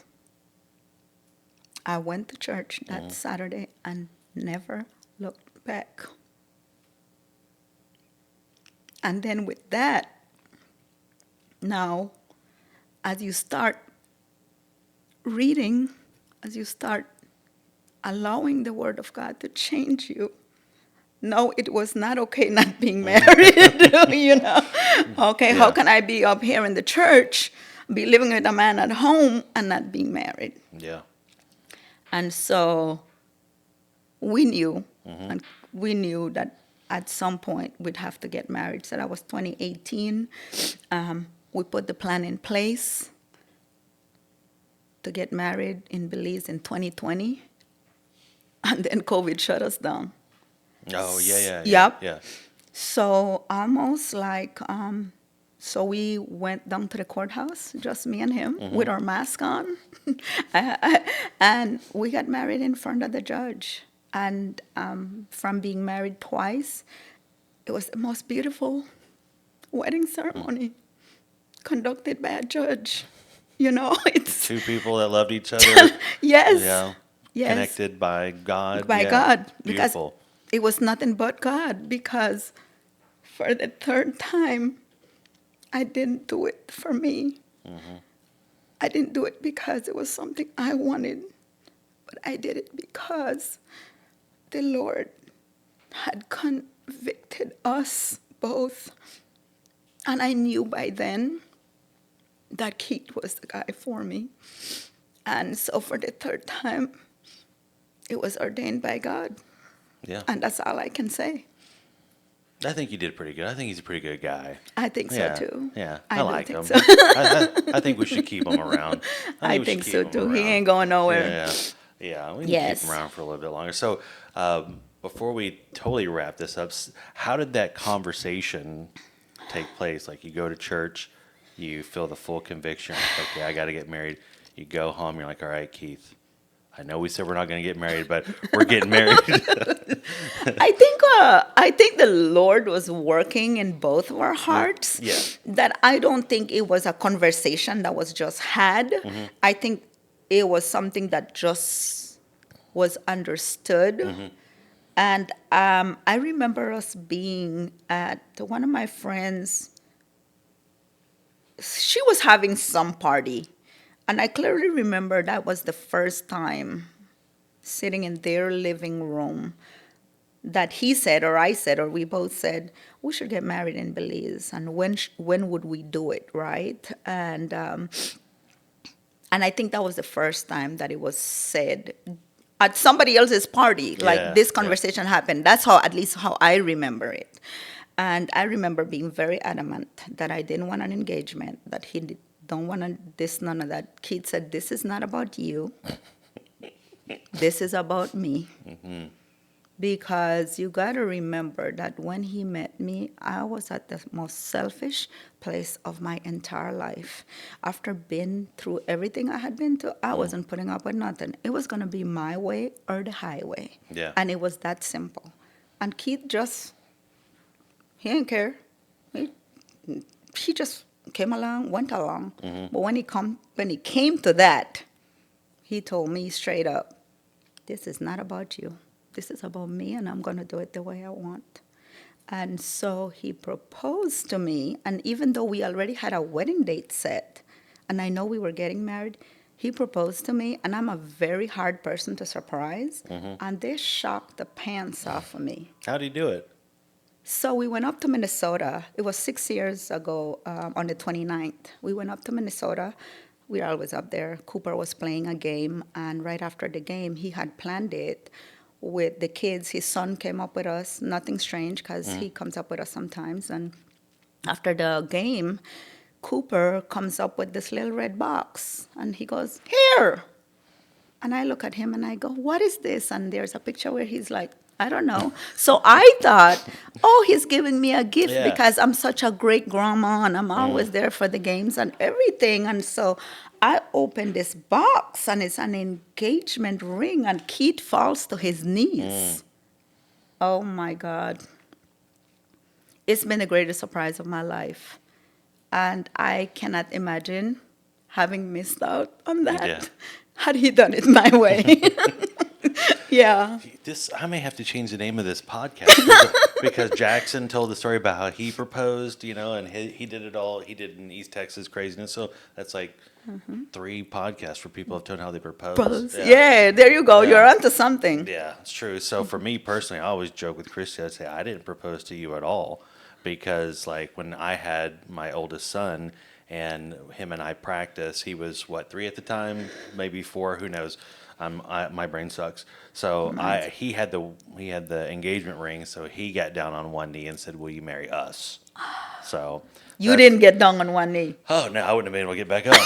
I went to church that Saturday and never looked back. And then with that, now, as you start reading, as you start allowing the Word of God to change you, no, it was not okay not being married, Okay, how can I be up here in the church, be living with a man at home and not being married. Yeah. And so we knew, Mm-hmm. and we knew that at some point we'd have to get married. So that was 2018. We put the plan in place to get married in Belize in 2020, and then COVID shut us down. Oh, yeah. Yep. Yeah. So almost like, so we went down to the courthouse, just me and him, with our mask on, and we got married in front of the judge. And from being married twice, it was the most beautiful wedding ceremony conducted by a judge. You know, it's Two people that loved each other. yes, Yeah. yes, Connected by God. by Yeah. God, because Beautiful. it was nothing but God. Because for the third time, I didn't do it for me. I didn't do it because it was something I wanted, but I did it because the Lord had convicted us both. And I knew by then that Keith was the guy for me. And so for the third time, it was ordained by God. Yeah. And that's all I can say. I think you did pretty good. I think he's a pretty good guy. I think Yeah. so too. Yeah. I I do like think him. so. I think we should keep him around. I we think should so keep him too. He around. ain't going nowhere. Yeah. Yeah. We can Yes. keep him around for a little bit longer. So, before we totally wrap this up, how did that conversation take place? Like, you go to church, you feel the full conviction. Okay, I got to get married. You go home, you're like, all right, Keith, I know we said we're not going to get married, but we're getting married. I think the Lord was working in both of our hearts. Yeah. That I don't think it was a conversation that was just had. I think it was something that just was understood. And I remember us being at one of my friends. She was having some party, and I clearly remember that was the first time sitting in their living room that he said, or I said, or we both said, we should get married in Belize, and when would we do it, right? And I think that was the first time that it was said at somebody else's party, Yeah, like this yeah. conversation happened. That's how, at least how I remember it. And I remember being very adamant that I didn't want an engagement, that don't want this, none of that. Keith said, this is not about you. This is about me. Because you got to remember that when he met me, I was at the most selfish place of my entire life. After being through everything I had been through, I wasn't putting up with nothing. It was going to be my way or the highway. Yeah. And it was that simple. And Keith just, he didn't care. He just came along, went along. But when he came to that, he told me straight up, this is not about you. This is about me, and I'm going to do it the way I want. And so he proposed to me, and even though we already had a wedding date set, and I know we were getting married, he proposed to me, and I'm a very hard person to surprise, and they shocked the pants off of me. How'd he do it? So we went up to Minnesota. It was 6 years ago, on the 29th. We went up to Minnesota. We were always up there. Cooper was playing a game, and right after the game, he had planned it with the kids. His son came up with us. Nothing strange, because he comes up with us sometimes. And after the game, Cooper comes up with this little red box, and he goes, here. And I look at him and I go, what is this? And there's a picture where he's like, I don't know. So I thought, oh, he's giving me a gift because I'm such a great grandma and I'm always there for the games and everything. And so I opened this box, and it's an engagement ring, and Keith falls to his knees. Oh my God. It's been the greatest surprise of my life. And I cannot imagine having missed out on that. Yeah. Had he done it my way. Yeah. I may have to change the name of this podcast because Jackson told the story about how he proposed, and he did it all. He did in East Texas craziness. So that's like 3 podcasts where people have told how they proposed. Yeah, there you go. Yeah. You're onto something. Yeah, it's true. So for me personally, I always joke with Christy. I say I didn't propose to you at all because like when I had my oldest son and him and I practice. He was what, 3 at the time, maybe 4, who knows? My brain sucks. So he had the engagement ring, so he got down on one knee and said, "Will you marry us?" So You that's didn't get down on one knee. oh no, I wouldn't have been able to get back up.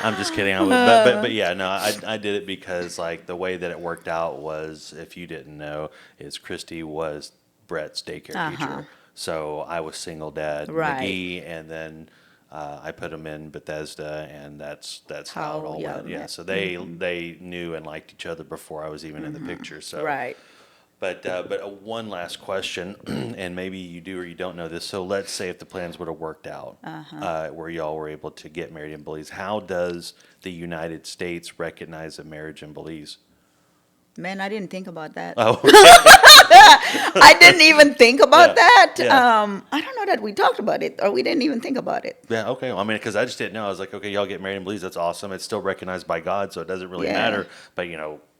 I'm just kidding. I would, but yeah, no, I did it because like the way that it worked out was, if you didn't know, is Christy was Brett's daycare teacher, so I was single dad Right. McGee, and then I put him in Bethesda, and that's how it How all y'all went. Yeah, met. so they knew and liked each other before I was even in the picture. So Right. but one last question, and maybe you do or you don't know this. So let's say if the plans would have worked out, where y'all were able to get married in Belize, how does the United States recognize a marriage in Belize? Man, I didn't think about that. Oh, I didn't even think about yeah, that. yeah, I don't know that we talked about it or we didn't even think about it. yeah. Okay, well, I mean, because I just didn't know. I was like, okay, y'all get married in Belize. That's awesome. It's still recognized by God, so it doesn't really Yeah. matter. But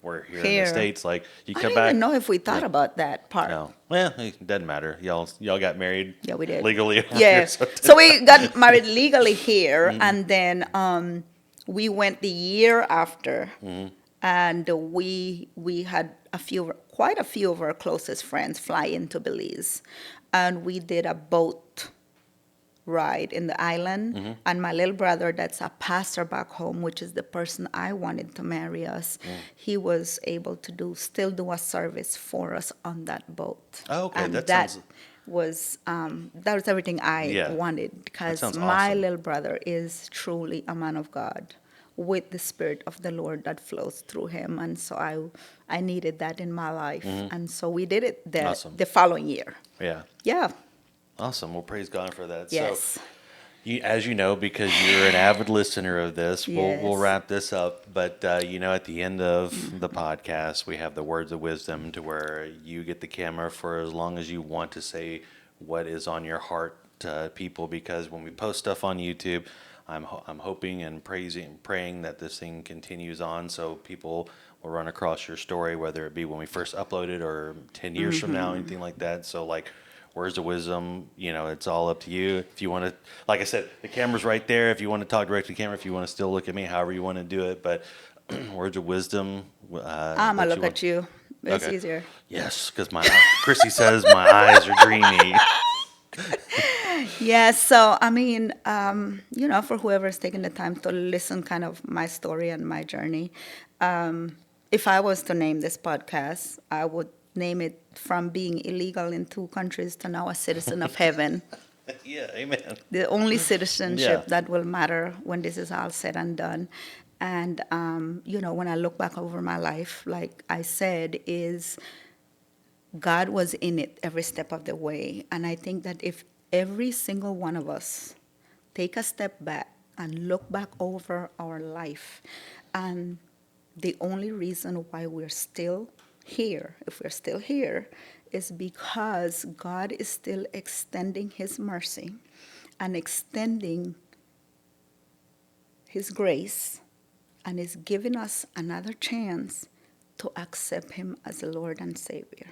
we're here in the Here. States. Like, you I come don't even back. know if we thought Yeah. about that part. No. Well, it doesn't matter. Y'all got married Yeah, we did. legally over here, Yeah. so So we got married legally here, and then we went the year after, and we had quite a few of our closest friends fly into Belize, and we did a boat ride in the island. And my little brother, that's a pastor back home, which is the person I wanted to marry us, he was able to still do a service for us on that boat. Oh, okay, And that sounds. that was everything I Yeah, wanted, that because sounds my awesome. little brother is truly a man of God with the spirit of the Lord that flows through him. And so I needed that in my life. And so we did it Awesome. the following year. Yeah. Yeah. Awesome. Well, praise God for that. So, Yes. as you know, because you're an avid listener of this, we'll Yes. wrap this up. But at the end of the podcast, we have the words of wisdom, to where you get the camera for as long as you want to say what is on your heart to people. Because when we post stuff on YouTube, I'm hoping and praying that this thing continues on, so people will run across your story, whether it be when we first upload it or 10 years from now, anything like that. So like, words of wisdom, it's all up to you. If you want to, like I said, the camera's right there. If you want to talk directly to the camera, if you want to still look at me, however you want to do it. But words of wisdom. I'm going to look at you. It's Okay. easier. Yes, because Chrissy says my eyes are dreamy. Yeah, so I mean, for whoever's taking the time to listen, kind of my story and my journey, if I was to name this podcast, I would name it "From Being Illegal in 2 Countries to Now a Citizen of Heaven." Yeah, amen. The only citizenship Yeah. that will matter when this is all said and done. And when I look back over my life, like I said, is God was in it every step of the way. And I think that if every single one of us take a step back and look back over our life, and the only reason why we're still here, if we're still here, is because God is still extending His mercy and extending His grace, and is giving us another chance to accept Him as Lord and Savior.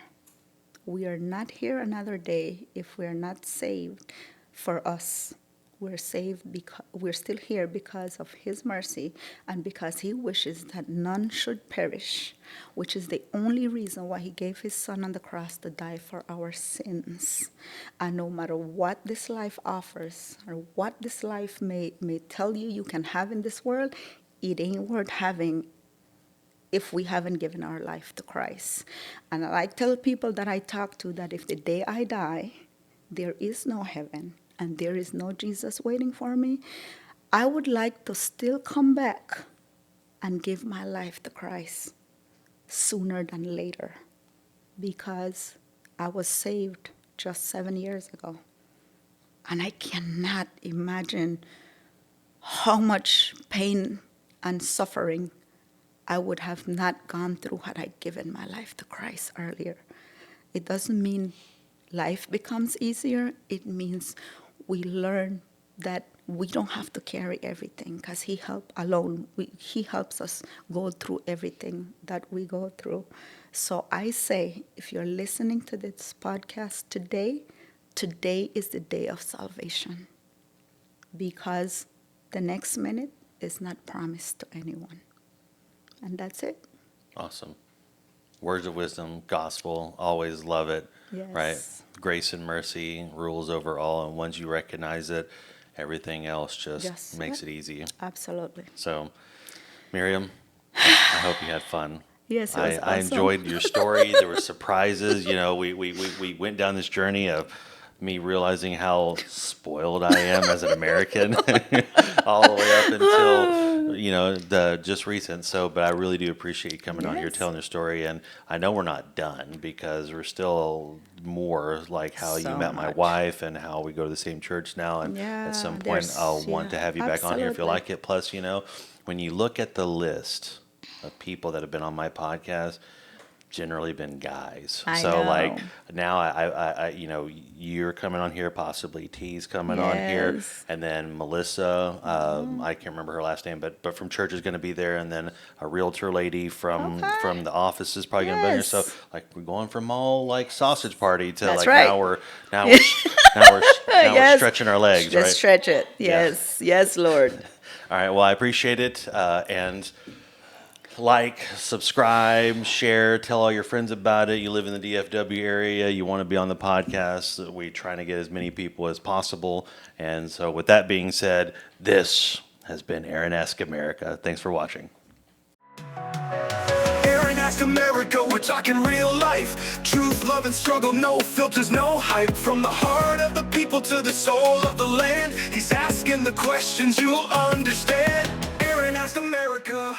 We are not here another day if we're not saved for us. We're saved because we're still here because of His mercy and because He wishes that none should perish, which is the only reason why He gave His Son on the cross to die for our sins. And no matter what this life offers or what this life may tell you can have in this world, it ain't worth having if we haven't given our life to Christ. And I tell people that I talk to that if the day I die, there is no heaven and there is no Jesus waiting for me, I would like to still come back and give my life to Christ sooner than later, because I was saved just 7 years ago. And I cannot imagine how much pain and suffering I would have not gone through had I given my life to Christ earlier. It doesn't mean life becomes easier. It means we learn that we don't have to carry everything, because He He helps us go through everything that we go through. So I say, if you're listening to this podcast today, today is the day of salvation. because the next minute is not promised to anyone. And that's it. Awesome. Words of wisdom, gospel, always love it. Yes. Right? Grace and mercy rules over all. And once you recognize it, everything else just makes it easy. Absolutely. So, Miriam, I hope you had fun. Yes, it was I awesome. enjoyed your story. There were surprises. You know, we went down this journey of me realizing how spoiled I am as an American, all the way up until, you know, the just recent. So, but I really do appreciate you coming on here, Yes. telling your story. And I know we're not done because we're still more like how you So met my much. wife and how we go to the same church now. And Yeah, at some point, there's- I'll want to have you back on here if you absolutely. like it. Plus, you know, when you look at the list of people that have been on my podcast, generally been guys. I So like know. now I you know, you're coming on here, possibly T's coming on here, Yes. and then Melissa, I can't remember her last name, but from church is going to be there, and then a realtor lady from Okay. the office is probably going to be here. So Yes. like we're going from all like sausage party to That's like right. now we're now we're now we're Yes. stretching our legs, Just right? stretch it. Yeah. Yes. Yes, Lord. All right. Well, I appreciate it. And like, subscribe, share, tell all your friends about it. You live in the DFW area, you want to be on the podcast. We're trying to get as many people as possible. And so, with that being said, this has been Aaron-esque America. Thanks for watching. Aaron-esque America, we're talking real life. Truth, love, and struggle, no filters, no hype. From the heart of the people to the soul of the land, he's asking the questions you'll understand. Aaron-esque America.